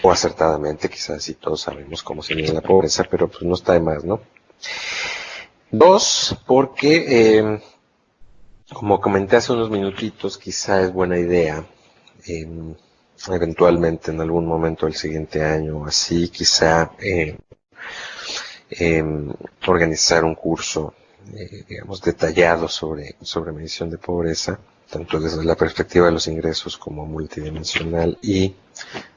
o acertadamente, quizás sí todos sabemos cómo se mide la pobreza, pero pues no está de más, ¿no? Dos, porque, como comenté hace unos minutitos, quizá es buena idea, eventualmente en algún momento del siguiente año o así, quizá organizar un curso, digamos, detallado sobre medición de pobreza, tanto desde la perspectiva de los ingresos como multidimensional, y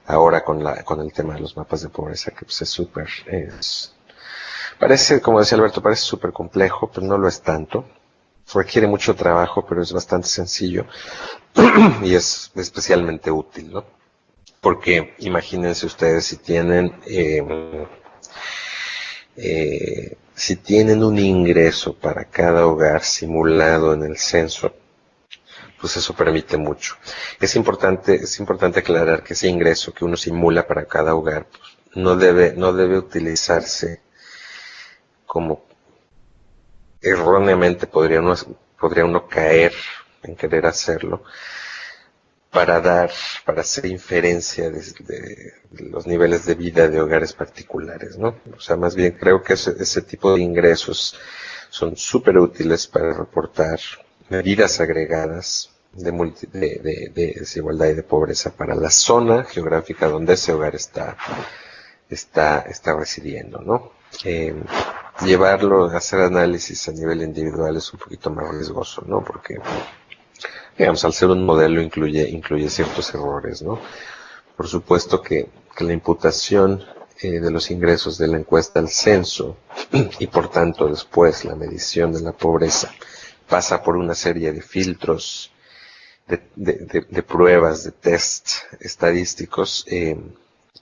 ahora con el tema de los mapas de pobreza, que pues parece, como decía Alberto, parece súper complejo, pero no lo es tanto. Requiere mucho trabajo, pero es bastante sencillo y es especialmente útil, ¿no? Porque imagínense ustedes si tienen un ingreso para cada hogar simulado en el censo, pues eso permite mucho. Es importante aclarar que ese ingreso que uno simula para cada hogar pues, no debe utilizarse como erróneamente podría uno caer en querer hacerlo para hacer inferencia de los niveles de vida de hogares particulares, ¿no? O sea, más bien creo que ese tipo de ingresos son súper útiles para reportar medidas agregadas de desigualdad y de pobreza para la zona geográfica donde ese hogar está residiendo, ¿no? Hacer análisis a nivel individual es un poquito más riesgoso, ¿no? Porque, digamos, al ser un modelo incluye ciertos errores, ¿no? Por supuesto que la imputación de los ingresos de la encuesta al censo y por tanto después la medición de la pobreza pasa por una serie de filtros, de pruebas, de test estadísticos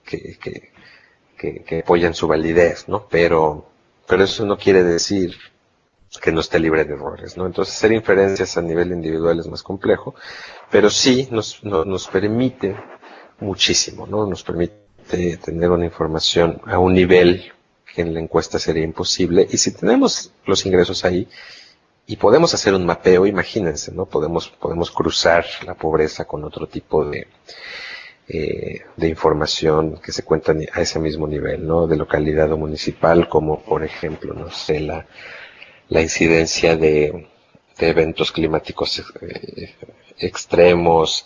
que apoyan su validez, ¿no? Pero eso no quiere decir que no esté libre de errores, ¿no? Entonces hacer inferencias a nivel individual es más complejo, pero sí nos permite muchísimo, ¿no? Nos permite tener una información a un nivel que en la encuesta sería imposible, y si tenemos los ingresos ahí y podemos hacer un mapeo, imagínense, ¿no? Podemos cruzar la pobreza con otro tipo de de información que se cuentan a ese mismo nivel, ¿no? De localidad o municipal, como por ejemplo, no sé, la incidencia de eventos climáticos extremos.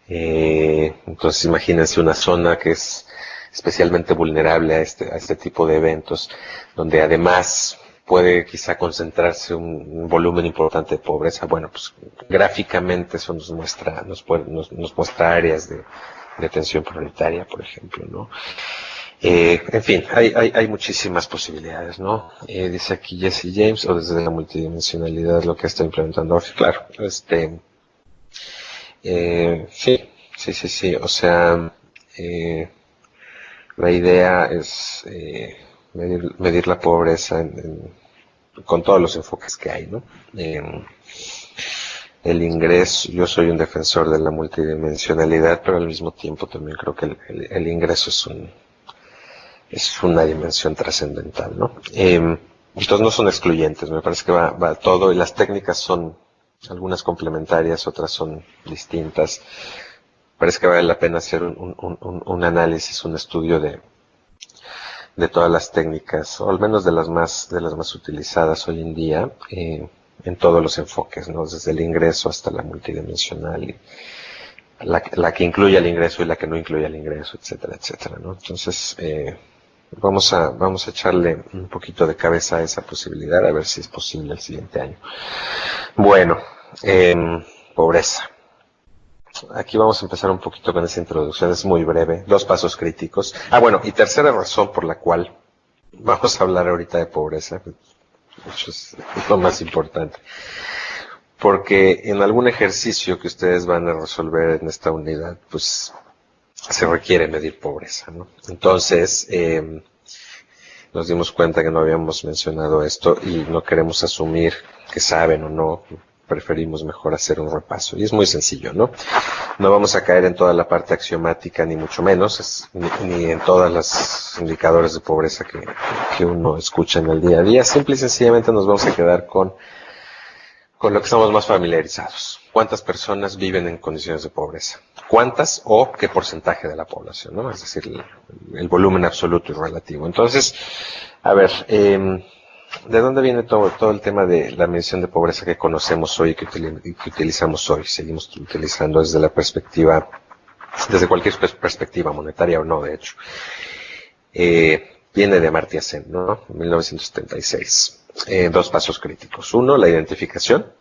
Entonces imagínense una zona que es especialmente vulnerable a este tipo de eventos, donde además puede quizá concentrarse un volumen importante de pobreza. Bueno, pues gráficamente eso nos muestra áreas de atención prioritaria, por ejemplo, ¿no? En fin, hay muchísimas posibilidades, ¿no? Dice aquí Jesse James, o desde la multidimensionalidad lo que está implementando. Claro, sí, o sea, la idea es medir la pobreza con todos los enfoques que hay, ¿no? El ingreso, yo soy un defensor de la multidimensionalidad, pero al mismo tiempo también creo que el ingreso es una dimensión trascendental, ¿no? Entonces no son excluyentes, me parece que va todo, y las técnicas son algunas complementarias, otras son distintas. Parece que vale la pena hacer un análisis, un estudio de todas las técnicas, o al menos de las más utilizadas hoy en día, en todos los enfoques, ¿no? Desde el ingreso hasta la multidimensional, y la que incluye el ingreso y la que no incluye el ingreso, etcétera, etcétera, ¿no? Entonces, vamos a echarle un poquito de cabeza a esa posibilidad, a ver si es posible el siguiente año. Bueno, pobreza. Aquí vamos a empezar un poquito con esa introducción, es muy breve, 2 pasos críticos. Bueno, y tercera razón por la cual vamos a hablar ahorita de pobreza, es lo más importante, porque en algún ejercicio que ustedes van a resolver en esta unidad, pues se requiere medir pobreza, ¿no? Entonces, nos dimos cuenta que no habíamos mencionado esto y no queremos asumir que saben o no. Preferimos mejor hacer un repaso. Y es muy sencillo, ¿no? No vamos a caer en toda la parte axiomática, ni mucho menos, ni en todos los indicadores de pobreza que uno escucha en el día a día. Simple y sencillamente nos vamos a quedar con lo que estamos más familiarizados. ¿Cuántas personas viven en condiciones de pobreza? ¿Cuántas o qué porcentaje de la población, ¿no? Es decir, el volumen absoluto y relativo. Entonces, a ver, ¿de dónde viene todo el tema de la medición de pobreza que conocemos hoy y que utilizamos hoy? Seguimos utilizando desde cualquier perspectiva monetaria o no, de hecho. Viene de Amartya Sen, ¿no? En 1976. 2 pasos críticos. 1, la identificación.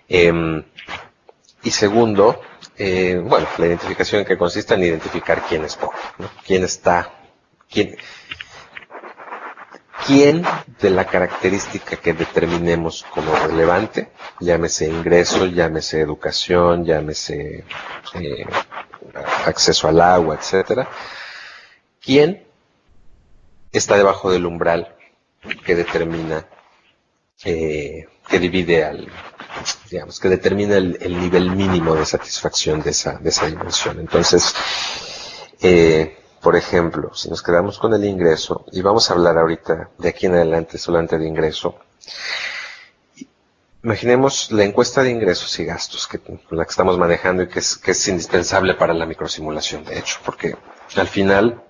Y segundo, la identificación en que consiste en identificar quién es pobre, ¿no? ¿Quién de la característica que determinemos como relevante, llámese ingreso, llámese educación, llámese acceso al agua, etcétera, quién está debajo del umbral que determina, que divide que determina el nivel mínimo de satisfacción de esa dimensión? Entonces, por ejemplo, si nos quedamos con el ingreso, y vamos a hablar ahorita de aquí en adelante solamente de ingreso, imaginemos la encuesta de ingresos y gastos con la que estamos manejando y que es indispensable para la microsimulación, de hecho, porque al final,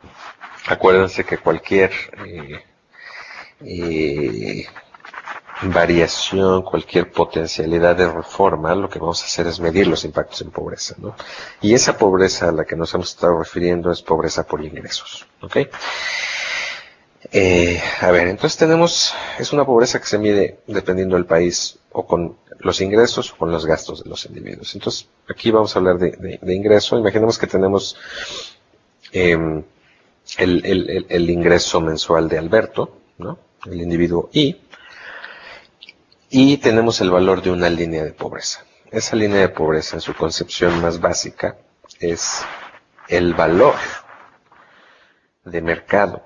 acuérdense que cualquier variación, cualquier potencialidad de reforma, lo que vamos a hacer es medir los impactos en pobreza, ¿no? Y esa pobreza a la que nos hemos estado refiriendo es pobreza por ingresos, ¿ok? Entonces es una pobreza que se mide dependiendo del país, o con los ingresos o con los gastos de los individuos. Entonces, aquí vamos a hablar de ingreso. Imaginemos que tenemos el ingreso mensual de Alberto, ¿no? El individuo y tenemos el valor de una línea de pobreza. Esa línea de pobreza, en su concepción más básica, es el valor de mercado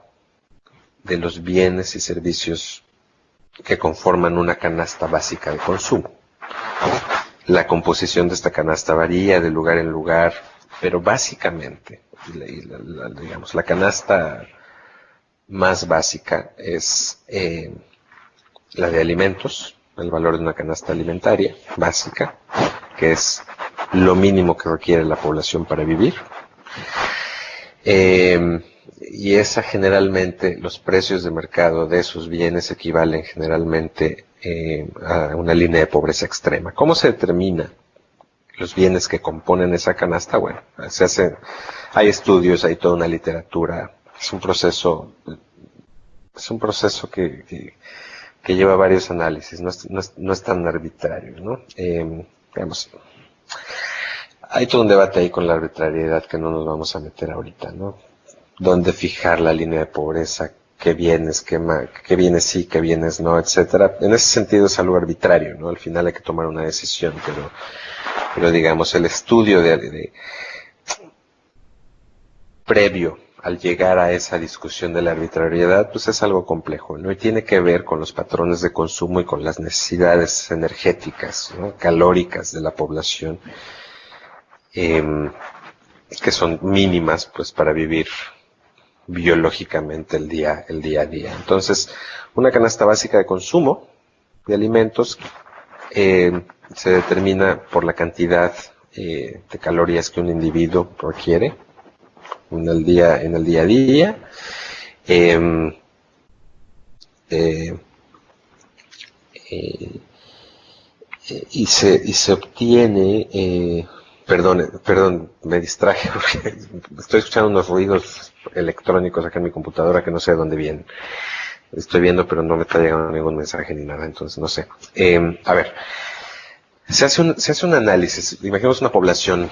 de los bienes y servicios que conforman una canasta básica de consumo. La composición de esta canasta varía de lugar en lugar, pero básicamente, digamos, la canasta más básica es la de alimentos, el valor de una canasta alimentaria básica, que es lo mínimo que requiere la población para vivir. Y esa generalmente, los precios de mercado de esos bienes equivalen generalmente a una línea de pobreza extrema. ¿Cómo se determina los bienes que componen esa canasta? Bueno, hay estudios, hay toda una literatura, es un proceso que lleva varios análisis, no es tan arbitrario, ¿no? Digamos, hay todo un debate ahí con la arbitrariedad que no nos vamos a meter ahorita, ¿no? Dónde fijar la línea de pobreza, qué bienes sí, qué bienes no, etcétera. En ese sentido es algo arbitrario, ¿no? Al final hay que tomar una decisión, pero digamos, el estudio previo al llegar a esa discusión de la arbitrariedad, pues es algo complejo, ¿no? Y tiene que ver con los patrones de consumo y con las necesidades energéticas, ¿no? Calóricas de la población, que son mínimas, pues, para vivir biológicamente el día a día. Entonces, una canasta básica de consumo de alimentos se determina por la cantidad de calorías que un individuo requiere en el día a día. Y se obtiene, perdón, me distraje porque estoy escuchando unos ruidos electrónicos acá en mi computadora que no sé de dónde vienen. Estoy viendo, pero no me está llegando ningún mensaje ni nada, entonces no sé. A ver, se hace un análisis. Imaginemos una población,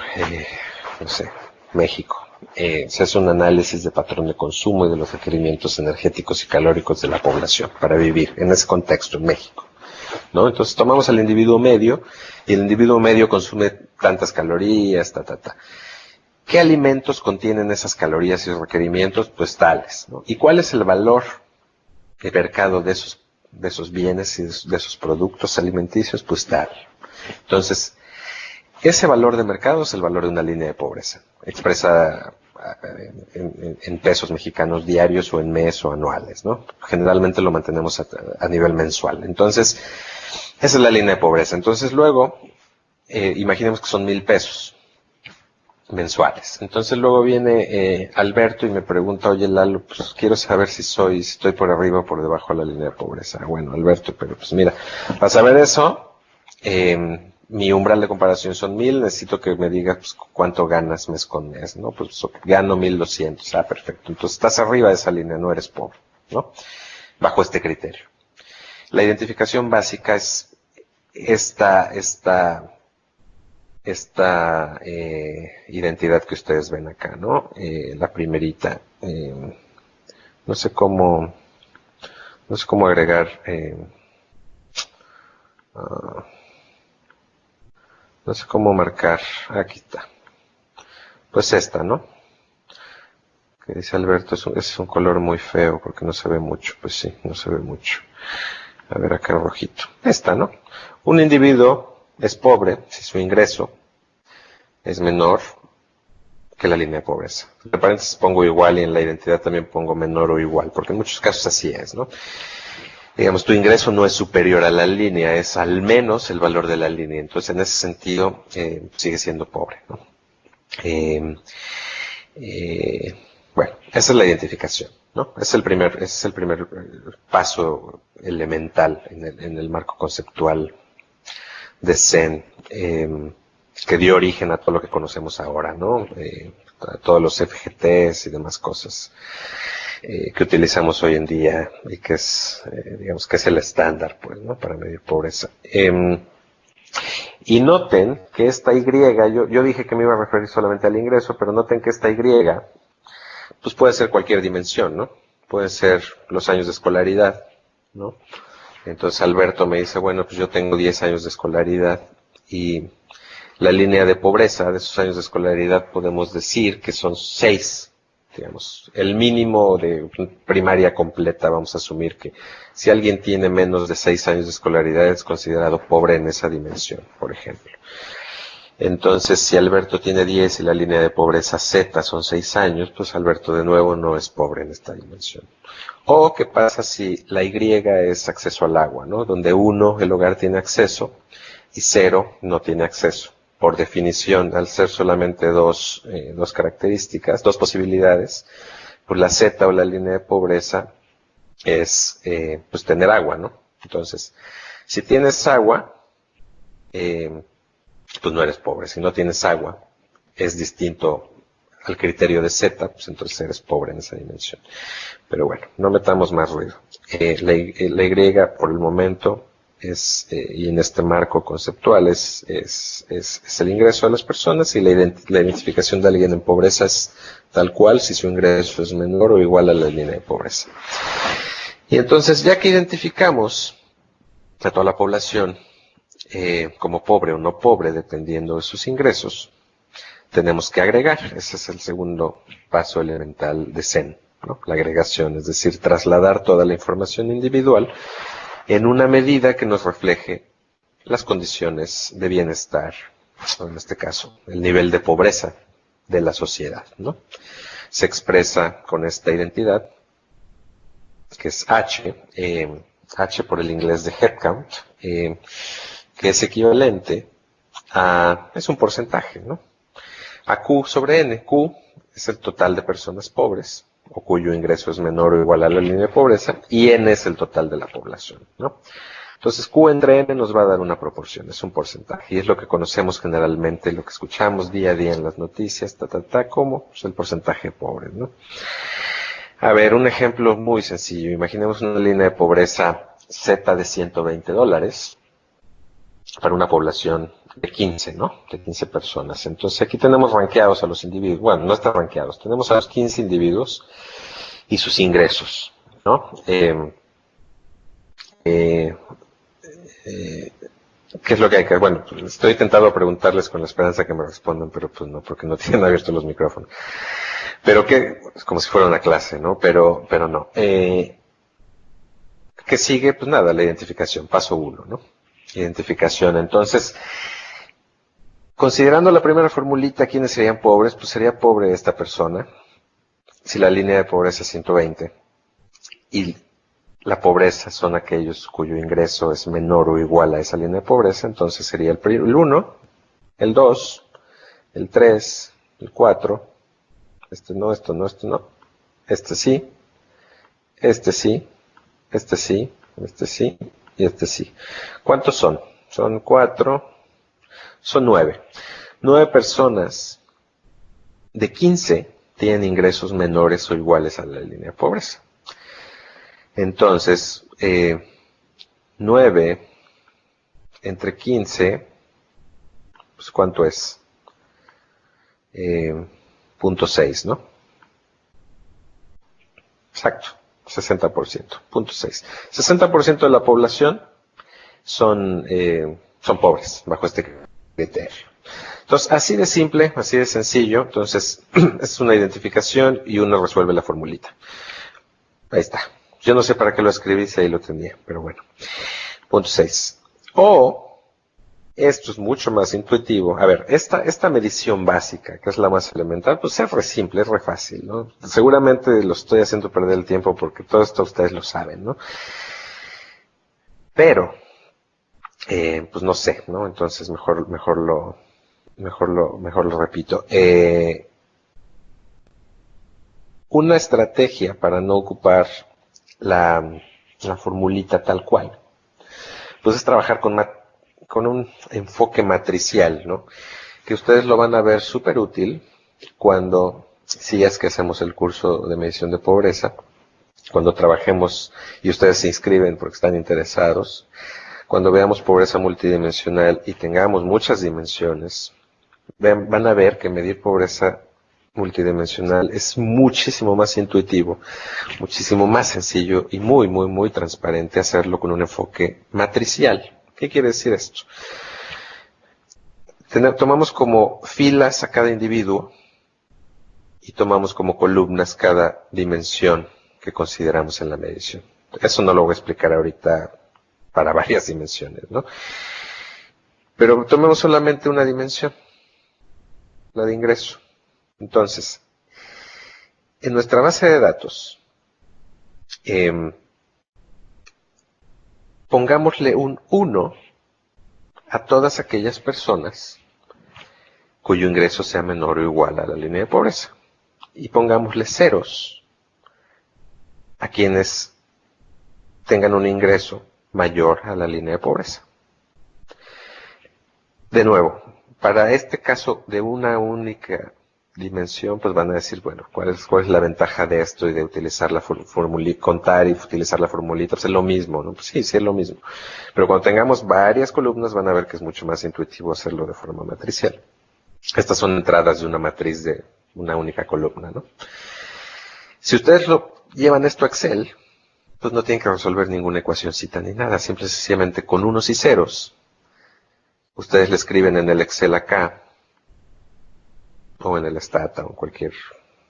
no sé, México. Se hace un análisis de patrón de consumo y de los requerimientos energéticos y calóricos de la población para vivir en ese contexto en México, ¿no? Entonces tomamos al individuo medio y el individuo medio consume tantas calorías, ¿Qué alimentos contienen esas calorías y requerimientos? Pues tales, ¿no? ¿Y cuál es el valor de mercado de esos bienes y de esos productos alimenticios? Pues tal. Entonces, ese valor de mercado es el valor de una línea de pobreza, expresada en pesos mexicanos diarios o en mes o anuales, ¿no? Generalmente lo mantenemos a nivel mensual. Entonces, esa es la línea de pobreza. Entonces, luego, imaginemos que son 1,000 pesos mensuales. Entonces, luego viene Alberto y me pregunta, oye, Lalo, pues quiero saber si estoy por arriba o por debajo de la línea de pobreza. Bueno, Alberto, pero pues mira, para saber eso, mi umbral de comparación son 1,000, necesito que me digas pues, cuánto ganas mes con mes, ¿no? Pues gano 1,200, perfecto. Entonces estás arriba de esa línea, no eres pobre, ¿no? Bajo este criterio. La identificación básica es esta identidad que ustedes ven acá, ¿no? La primerita, no sé cómo agregar, no sé cómo marcar, aquí está, pues esta, ¿no? Que dice Alberto, es un color muy feo porque no se ve mucho, pues sí, no se ve mucho. A ver acá rojito, esta, ¿no? Un individuo es pobre si su ingreso es menor que la línea de pobreza. En paréntesis pongo igual y en la identidad también pongo menor o igual, porque en muchos casos así es, ¿no? Digamos, tu ingreso no es superior a la línea, es al menos el valor de la línea. Entonces, en ese sentido, sigue siendo pobre, ¿no? Bueno, esa es la identificación, ¿no? Ese es el primer paso elemental en el marco conceptual de Zen, que dio origen a todo lo que conocemos ahora, ¿no? A todos los FGTs y demás cosas que utilizamos hoy en día y que es, digamos, que es el estándar, pues, ¿no? Para medir pobreza. Y noten que esta Y, yo dije que me iba a referir solamente al ingreso, pero noten que esta Y, pues puede ser cualquier dimensión, ¿no? Puede ser los años de escolaridad, ¿no? Entonces Alberto me dice, bueno, pues yo tengo 10 años de escolaridad y la línea de pobreza de esos años de escolaridad podemos decir que son 6, digamos, el mínimo de primaria completa. Vamos a asumir que si alguien tiene menos de 6 años de escolaridad es considerado pobre en esa dimensión, por ejemplo. Entonces, si Alberto tiene 10 y la línea de pobreza Z son 6 años, pues Alberto de nuevo no es pobre en esta dimensión. O, ¿qué pasa si la Y es acceso al agua, ¿no? Donde 1, el hogar tiene acceso, y 0 no tiene acceso. por definición, al ser solamente dos características, dos posibilidades, pues la Z o la línea de pobreza es pues tener agua, ¿no? Entonces, si tienes agua, pues no eres pobre. Si no tienes agua, es distinto al criterio de Z, pues entonces eres pobre en esa dimensión. Pero bueno, no metamos más ruido. La Y por el momento es, y en este marco conceptual, es el ingreso de las personas, y la identificación de alguien en pobreza es tal cual si su ingreso es menor o igual a la línea de pobreza. Y entonces, ya que identificamos a toda la población como pobre o no pobre, dependiendo de sus ingresos, tenemos que agregar. Ese es el segundo paso elemental de Zen, ¿no? La agregación, es decir, trasladar toda la información individual en una medida que nos refleje las condiciones de bienestar, o en este caso, el nivel de pobreza de la sociedad, ¿no? Se expresa con esta identidad, que es H, H por el inglés de headcount, que es equivalente a, es un porcentaje, ¿no? A Q sobre N. Q es el total de personas pobres, o cuyo ingreso es menor o igual a la línea de pobreza, y N es el total de la población, ¿no? Entonces, Q entre N nos va a dar una proporción, es un porcentaje, y es lo que conocemos generalmente, lo que escuchamos día a día en las noticias, como pues, el porcentaje pobre, ¿no? A ver, un ejemplo muy sencillo. Imaginemos una línea de pobreza Z de $120 para una población de 15, ¿no? De 15 personas. Entonces aquí tenemos rankeados a los individuos. Bueno, no están rankeados. Tenemos a los 15 individuos y sus ingresos, ¿no? ¿Qué es lo que hay que...? Bueno, estoy tentado a preguntarles con la esperanza que me respondan, pero pues no, porque no tienen abiertos los micrófonos. Pero que, es como si fuera una clase, ¿no? Pero no. ¿Qué sigue? Pues nada, la identificación, paso 1, ¿no? Identificación. Entonces, considerando la primera formulita, ¿quiénes serían pobres? Pues sería pobre esta persona, si la línea de pobreza es 120, y la pobreza son aquellos cuyo ingreso es menor o igual a esa línea de pobreza, entonces sería el 1, el 2, el 3, el 4, este no, este no, este no, este sí, este sí, este sí, este sí, y este sí. ¿Cuántos son? Son 4, son 9. 9 personas de 15 tienen ingresos menores o iguales a la línea de pobreza. Entonces, 9 entre 15, pues ¿cuánto es? 0.6, ¿no? Exacto, 60%, 0.6. 60% de la población son pobres, bajo este criterio. Entonces, así de simple, así de sencillo. Entonces, es una identificación y uno resuelve la formulita. Ahí está. Yo no sé para qué lo escribí si ahí lo tenía, pero bueno. Punto 6. O, esto es mucho más intuitivo. A ver, esta medición básica, que es la más elemental, pues es re simple, es re fácil, ¿no? Seguramente lo estoy haciendo perder el tiempo porque todo esto ustedes lo saben, ¿no? Pero, pues no sé, ¿no? Entonces mejor lo repito. Una estrategia para no ocupar la formulita tal cual, pues es trabajar con un enfoque matricial, ¿no? Que ustedes lo van a ver súper útil cuando, si es que hacemos el curso de medición de pobreza, cuando trabajemos y ustedes se inscriben porque están interesados, cuando veamos pobreza multidimensional y tengamos muchas dimensiones, van a ver que medir pobreza multidimensional es muchísimo más intuitivo, muchísimo más sencillo y muy, muy, muy transparente hacerlo con un enfoque matricial. ¿Qué quiere decir esto? Tomamos como filas a cada individuo y tomamos como columnas cada dimensión que consideramos en la medición. Eso no lo voy a explicar ahorita para varias dimensiones, ¿no? Pero tomemos solamente una dimensión, la de ingreso. Entonces, en nuestra base de datos, pongámosle un 1 a todas aquellas personas cuyo ingreso sea menor o igual a la línea de pobreza. Y pongámosle ceros a quienes tengan un ingreso mayor a la línea de pobreza. De nuevo, para este caso de una única dimensión, pues van a decir, bueno, ¿cuál es la ventaja de esto y de utilizar la formulita, contar y utilizar la formulita? Pues es lo mismo, ¿no? Pues sí, es lo mismo. Pero cuando tengamos varias columnas van a ver que es mucho más intuitivo hacerlo de forma matricial. Estas son entradas de una matriz de una única columna, ¿no? Si ustedes lo llevan esto a Excel, pues no tienen que resolver ninguna ecuacióncita ni nada, simple y sencillamente con unos y ceros. Ustedes le escriben en el Excel acá, o en el Stata, o en cualquier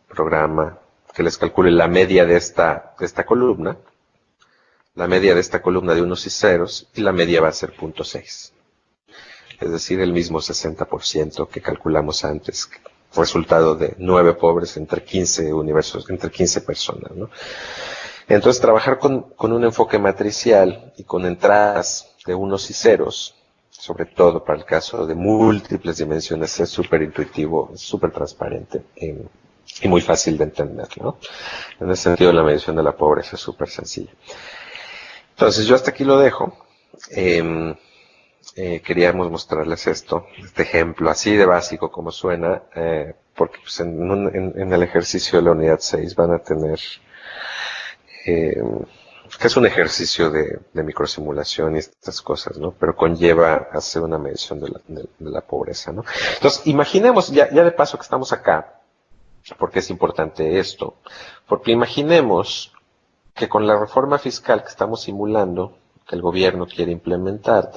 programa que les calcule la media de esta columna, la media de esta columna de unos y ceros, y la media va a ser 0.6. Es decir, el mismo 60% que calculamos antes, resultado de 9 pobres entre 15 universos, entre 15 personas, ¿no? Entonces, trabajar con un enfoque matricial y con entradas de unos y ceros, sobre todo para el caso de múltiples dimensiones, es súper intuitivo, súper transparente y muy fácil de entender, ¿no? En ese sentido, la medición de la pobreza es súper sencilla. Entonces, yo hasta aquí lo dejo. Queríamos mostrarles este ejemplo, así de básico como suena, porque pues, en el ejercicio de la unidad 6 van a tener... que es un ejercicio de microsimulación y estas cosas, ¿no? Pero conlleva hacer una medición de la pobreza, ¿no? Entonces, imaginemos, ya de paso que estamos acá, porque es importante esto, porque imaginemos que con la reforma fiscal que estamos simulando, que el gobierno quiere implementar,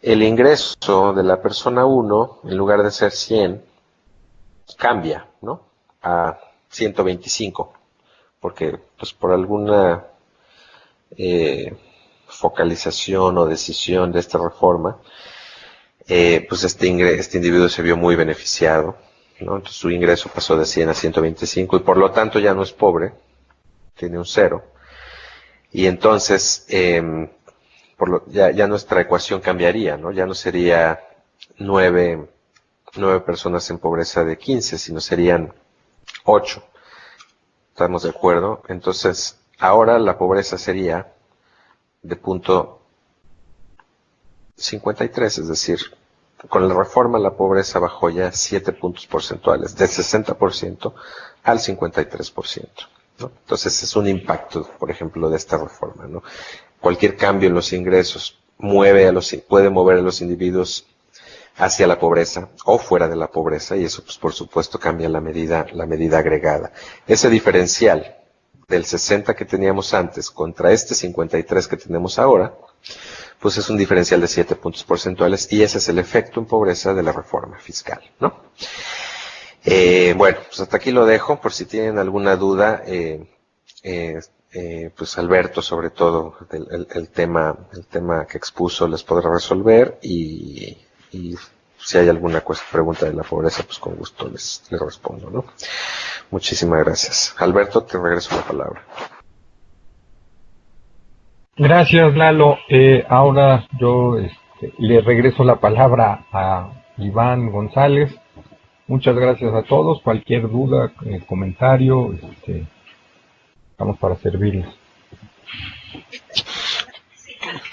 el ingreso de la persona 1, en lugar de ser 100, cambia, ¿no? A 125. Porque pues por alguna focalización o decisión de esta reforma, pues este individuo se vio muy beneficiado, ¿no? Entonces su ingreso pasó de 100 a 125 y por lo tanto ya no es pobre, tiene un 0. Y entonces ya nuestra ecuación cambiaría, ¿no? Ya no sería 9 personas en pobreza de 15, sino serían 8. ¿Estamos de acuerdo? Entonces, ahora la pobreza sería de punto 53, es decir, con la reforma la pobreza bajó ya 7 puntos porcentuales, del 60% al 53%, ¿no? Entonces, es un impacto, por ejemplo, de esta reforma, ¿no? Cualquier cambio en los ingresos puede mover a los individuos hacia la pobreza o fuera de la pobreza, y eso pues por supuesto cambia la medida agregada. Ese diferencial del 60 que teníamos antes contra este 53 que tenemos ahora, pues es un diferencial de 7 puntos porcentuales, y ese es el efecto en pobreza de la reforma fiscal, ¿no? Bueno, pues hasta aquí lo dejo, por si tienen alguna duda, pues Alberto sobre todo, el tema que expuso les podrá resolver, y si hay alguna pregunta de la pobreza, pues con gusto les respondo, ¿no? Muchísimas gracias. Alberto, te regreso la palabra. Gracias, Lalo. Ahora yo le regreso la palabra a Iván González. Muchas gracias a todos. Cualquier duda, comentario, estamos para servirles.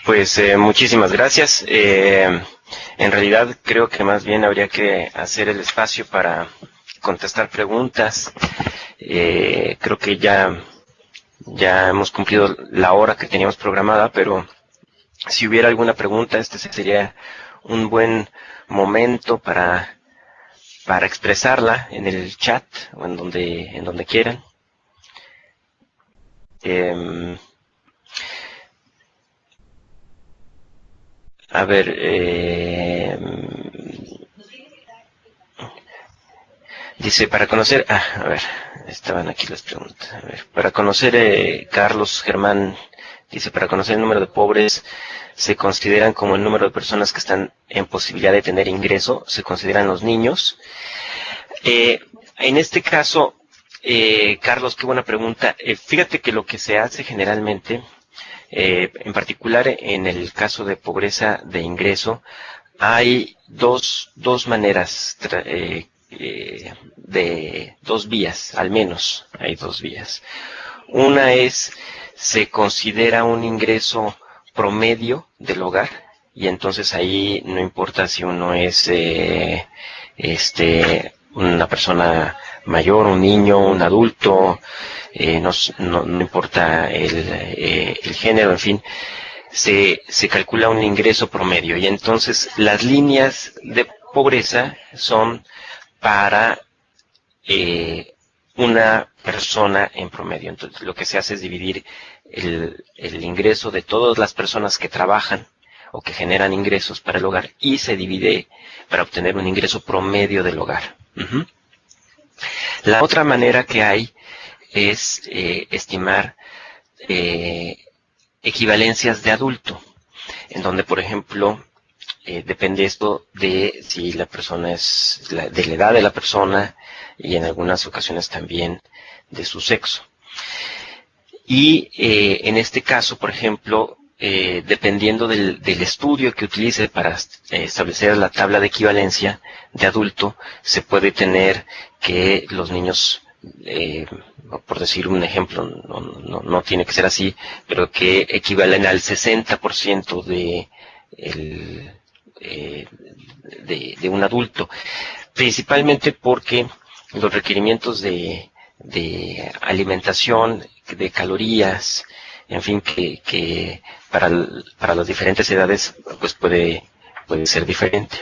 Pues muchísimas gracias. En realidad creo que más bien habría que hacer el espacio para contestar preguntas. Creo que ya hemos cumplido la hora que teníamos programada, pero si hubiera alguna pregunta, este sería un buen momento para expresarla en el chat o en donde quieran. A ver, dice, para conocer, a ver, estaban aquí las preguntas. A ver, para conocer, Carlos Germán, dice, para conocer el número de pobres, ¿se consideran como el número de personas que están en posibilidad de tener ingreso? ¿Se consideran los niños? En este caso, Carlos, qué buena pregunta. Fíjate que lo que se hace generalmente, en particular en el caso de pobreza de ingreso, hay dos maneras, de 2 vías, al menos hay 2 vías. Una es, se considera un ingreso promedio del hogar, y entonces ahí no importa si uno es una persona mayor, un niño, un adulto, no importa el género, en fin, se calcula un ingreso promedio, y entonces las líneas de pobreza son para una persona en promedio. Entonces lo que se hace es dividir el ingreso de todas las personas que trabajan o que generan ingresos para el hogar, y se divide para obtener un ingreso promedio del hogar. La otra manera que hay es estimar equivalencias de adulto, en donde, por ejemplo, depende esto de si la persona es de la edad de la persona, y en algunas ocasiones también de su sexo. Y en este caso, por ejemplo, dependiendo del estudio que utilice para establecer la tabla de equivalencia de adulto, se puede tener que los niños, por decir un ejemplo, no tiene que ser así, pero que equivalen al 60% de un adulto, principalmente porque los requerimientos de alimentación, de calorías, en fin, que para las diferentes edades pues puede ser diferente.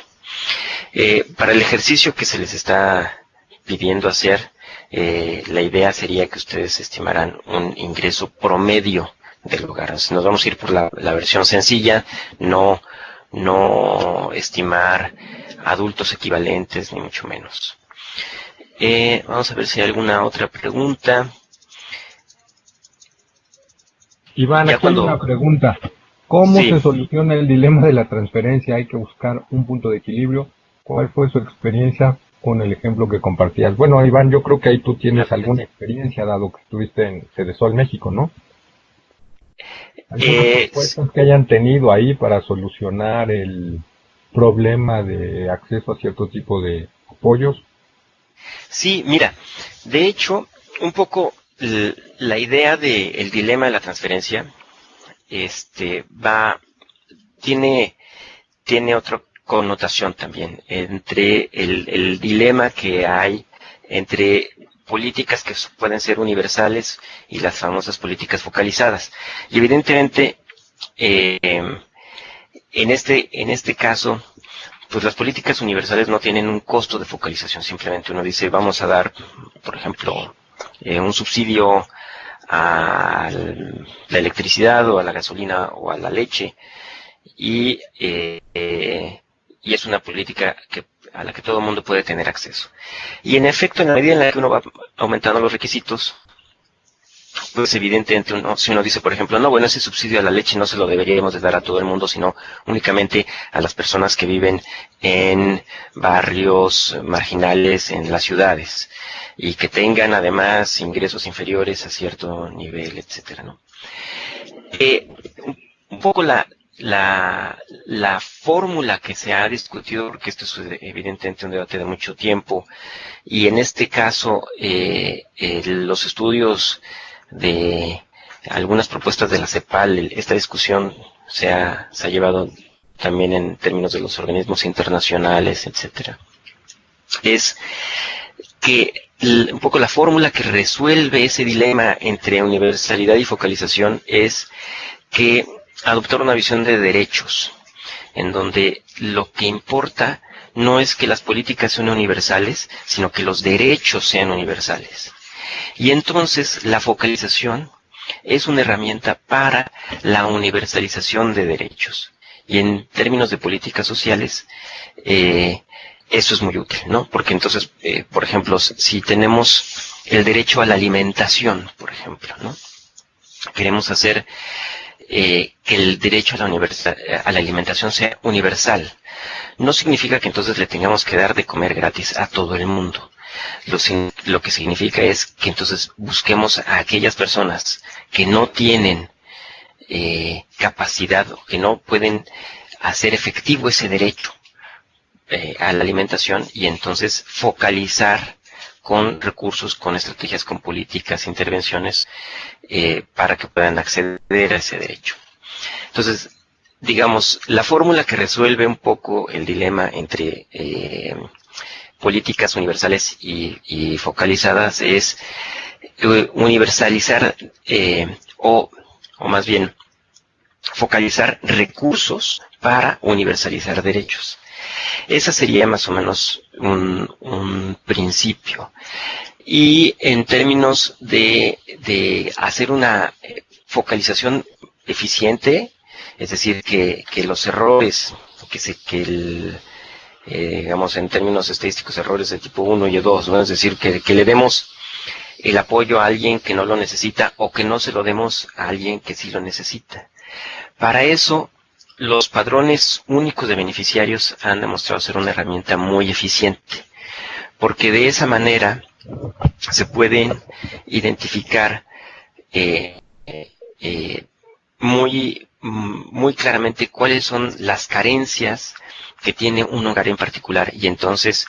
Para el ejercicio que se les está pidiendo hacer, la idea sería que ustedes estimaran un ingreso promedio del hogar. O sea, nos vamos a ir por la versión sencilla, no estimar adultos equivalentes, ni mucho menos. Vamos a ver si hay alguna otra pregunta. Iván, aquí hay una pregunta. ¿Cómo se soluciona el dilema de la transferencia? Hay que buscar un punto de equilibrio. ¿Cuál fue su experiencia con el ejemplo que compartías? Bueno, Iván, yo creo que ahí tú tienes alguna experiencia, dado que estuviste en Cedesol México, ¿no? ¿Algunas respuestas que hayan tenido ahí para solucionar el problema de acceso a cierto tipo de apoyos? Sí, mira, de hecho, un poco la idea del dilema de la transferencia tiene otra connotación también, entre el dilema que hay entre políticas que pueden ser universales y las famosas políticas focalizadas. Y evidentemente, en este caso, pues las políticas universales no tienen un costo de focalización. Simplemente uno dice, vamos a dar, por ejemplo, un subsidio a la electricidad o a la gasolina o a la leche, y es una política a la que todo el mundo puede tener acceso. Y en efecto, en la medida en la que uno va aumentando los requisitos, pues evidentemente si uno dice, por ejemplo, no, bueno, ese subsidio a la leche no se lo deberíamos de dar a todo el mundo, sino únicamente a las personas que viven en barrios marginales en las ciudades y que tengan además ingresos inferiores a cierto nivel, etcétera, ¿no? Un poco la fórmula que se ha discutido, porque esto es evidentemente un debate de mucho tiempo, y en este caso los estudios de algunas propuestas de la CEPAL, esta discusión se ha llevado también en términos de los organismos internacionales, etcétera, es que un poco la fórmula que resuelve ese dilema entre universalidad y focalización es que adoptar una visión de derechos, en donde lo que importa no es que las políticas sean universales, sino que los derechos sean universales. Y entonces la focalización es una herramienta para la universalización de derechos. Y en términos de políticas sociales, eso es muy útil, ¿no? Porque entonces, por ejemplo, si tenemos el derecho a la alimentación, por ejemplo, ¿no? Queremos hacer que el derecho a la alimentación sea universal. No significa que entonces le tengamos que dar de comer gratis a todo el mundo. Lo que significa es que entonces busquemos a aquellas personas que no tienen capacidad o que no pueden hacer efectivo ese derecho a la alimentación y entonces focalizar con recursos, con estrategias, con políticas, intervenciones para que puedan acceder a ese derecho. Entonces, digamos, la fórmula que resuelve un poco el dilema entre políticas universales y focalizadas es universalizar o más bien focalizar recursos para universalizar derechos. Esa sería más o menos un principio. Y en términos de hacer una focalización eficiente, es decir, que los errores, digamos en términos estadísticos, errores de tipo 1 y 2, ¿no? Es decir, que le demos el apoyo a alguien que no lo necesita o que no se lo demos a alguien que sí lo necesita. Para eso, los padrones únicos de beneficiarios han demostrado ser una herramienta muy eficiente, porque de esa manera se pueden identificar muy claramente cuáles son las carencias que tiene un hogar en particular, y entonces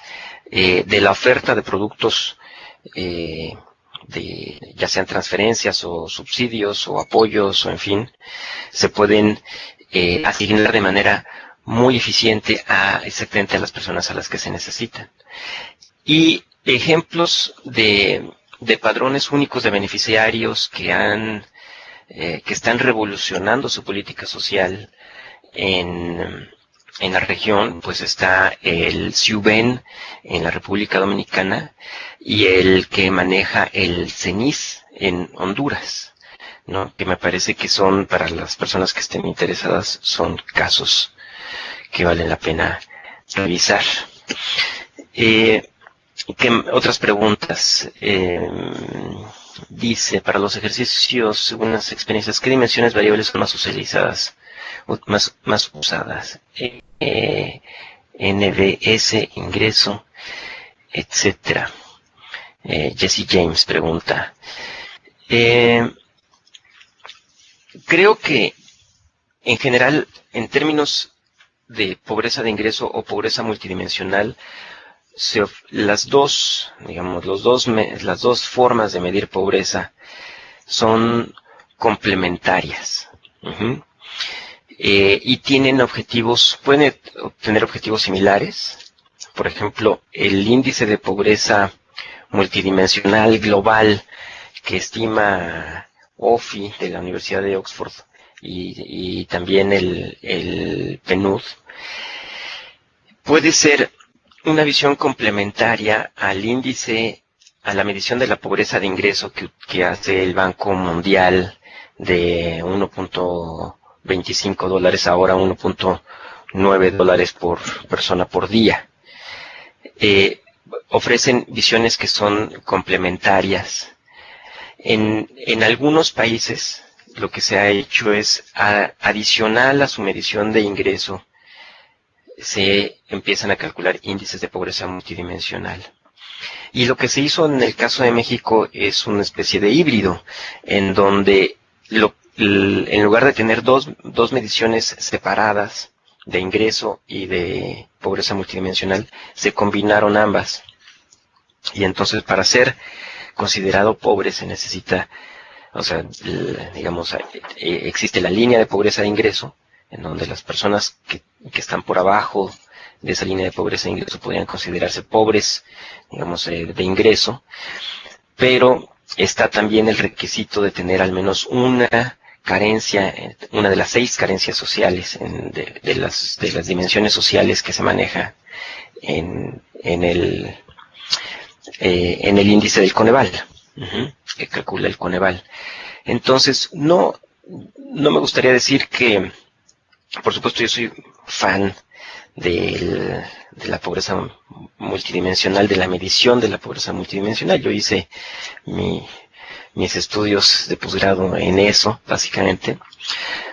de la oferta de productos ya sean transferencias o subsidios o apoyos o en fin, se pueden asignar de manera muy eficiente exactamente a las personas a las que se necesitan. Y ejemplos de padrones únicos de beneficiarios que están revolucionando su política social en la región, pues está el SIUBEN en la República Dominicana y el que maneja el CENIS en Honduras, ¿no? Que me parece que son, para las personas que estén interesadas, son casos que valen la pena revisar. ¿Qué otras preguntas? Dice, para los ejercicios, según las experiencias, ¿qué dimensiones variables son más socializadas, más usadas? NBS, ingreso, etcétera. Jesse James pregunta. Creo que, en general, en términos de pobreza de ingreso o pobreza multidimensional, las dos formas de medir pobreza son complementarias. Y tienen pueden obtener objetivos similares. Por ejemplo, el índice de pobreza multidimensional global que estima OFI de la Universidad de Oxford y también el PNUD puede ser una visión complementaria al índice, a la medición de la pobreza de ingreso que hace el Banco Mundial de $1.25 ahora $1.9 por persona por día. Ofrecen visiones que son complementarias. En algunos países lo que se ha hecho es adicional a su medición de ingreso se empiezan a calcular índices de pobreza multidimensional. Y lo que se hizo en el caso de México es una especie de híbrido, en donde en lugar de tener dos mediciones separadas de ingreso y de pobreza multidimensional, se combinaron ambas. Y entonces, para ser considerado pobre se necesita, existe la línea de pobreza de ingreso, en donde las personas que están por abajo de esa línea de pobreza de ingreso podrían considerarse pobres, de ingreso, pero está también el requisito de tener al menos una carencia, una de las 6 carencias sociales de las dimensiones sociales que se maneja en el índice del Coneval, que calcula el Coneval. Entonces, no me gustaría decir que, por supuesto, yo soy fan de la pobreza multidimensional, de la medición de la pobreza multidimensional. Yo hice mis estudios de posgrado en eso, básicamente,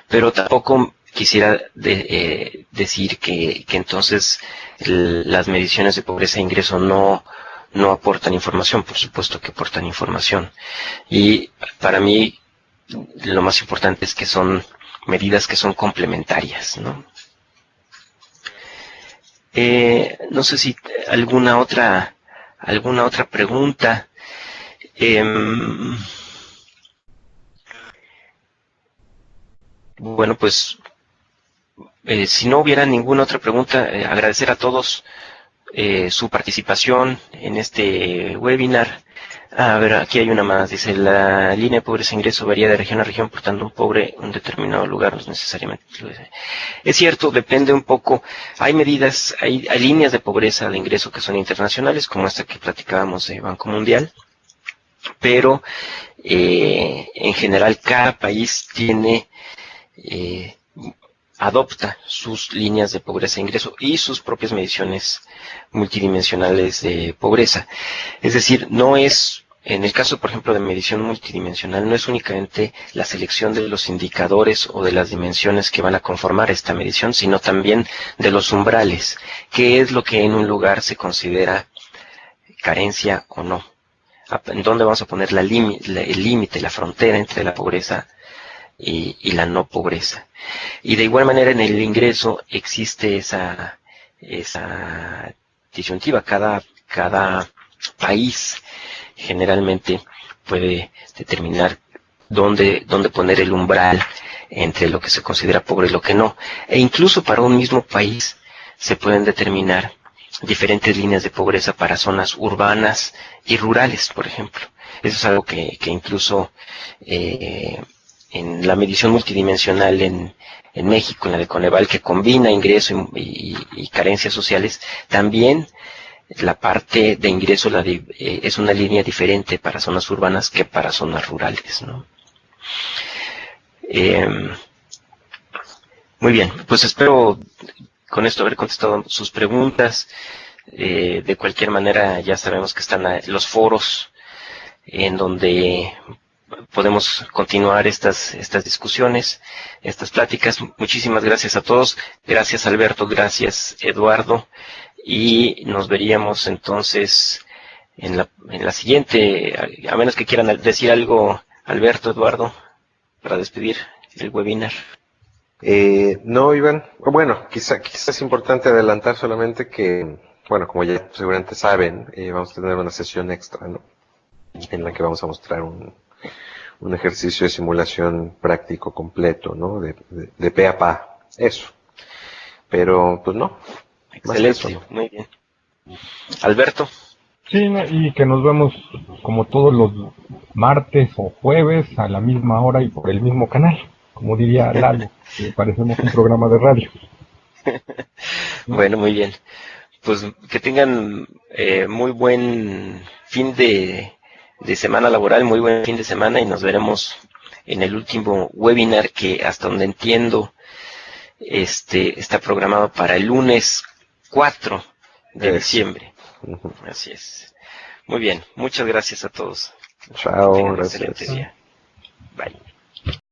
pero tampoco quisiera decir que entonces las mediciones de pobreza e ingreso no aportan información. Por supuesto que aportan información. Y para mí lo más importante es que son medidas que son complementarias, ¿no? No sé si alguna otra pregunta. Bueno, pues si no hubiera ninguna otra pregunta, agradecer a todos su participación en este webinar. A ver, aquí hay una más. Dice, la línea de pobreza e ingreso varía de región a región, por tanto un pobre en un determinado lugar no es necesariamente. Es cierto, depende un poco. Hay medidas, hay líneas de pobreza de ingreso que son internacionales, como esta que platicábamos de Banco Mundial, pero en general cada país tiene adopta sus líneas de pobreza e ingreso y sus propias mediciones multidimensionales de pobreza. Es decir, no es, en el caso, por ejemplo, de medición multidimensional, no es únicamente la selección de los indicadores o de las dimensiones que van a conformar esta medición, sino también de los umbrales, qué es lo que en un lugar se considera carencia o no. ¿En dónde vamos a poner el límite, la frontera entre la pobreza y la no pobreza? Y de igual manera en el ingreso existe esa disyuntiva. Cada país generalmente puede determinar dónde poner el umbral entre lo que se considera pobre y lo que no. E incluso para un mismo país se pueden determinar diferentes líneas de pobreza para zonas urbanas y rurales, por ejemplo. Eso es algo que incluso en la medición multidimensional en México, en la de Coneval, que combina ingreso y carencias sociales, también la parte de ingreso es una línea diferente para zonas urbanas que para zonas rurales, ¿no? Muy bien, pues espero con esto haber contestado sus preguntas. De cualquier manera, ya sabemos que están los foros en donde podemos continuar estas discusiones, estas pláticas. Muchísimas gracias a todos. Gracias, Alberto. Gracias, Eduardo. Y nos veríamos entonces en la siguiente, a menos que quieran decir algo, Alberto, Eduardo, para despedir el webinar. No, Iván. Bueno, quizás es importante adelantar solamente que, bueno, como ya seguramente saben, vamos a tener una sesión extra, ¿no? En la que vamos a mostrar un ejercicio de simulación práctico completo, ¿no? De pe a pa. Eso. Pero, pues no. Excelente, eso, ¿no? Muy bien. Alberto. Sí, y que nos vemos como todos los martes o jueves a la misma hora y por el mismo canal, como diría Lalo, que parecemos un programa de radio. Bueno, muy bien. Pues que tengan muy buen fin de semana laboral, muy buen fin de semana, y nos veremos en el último webinar que, hasta donde entiendo, está programado para el lunes 4 de diciembre. Así es. Muy bien, muchas gracias a todos. Chao, Tengan un gracias. excelente día. Bye.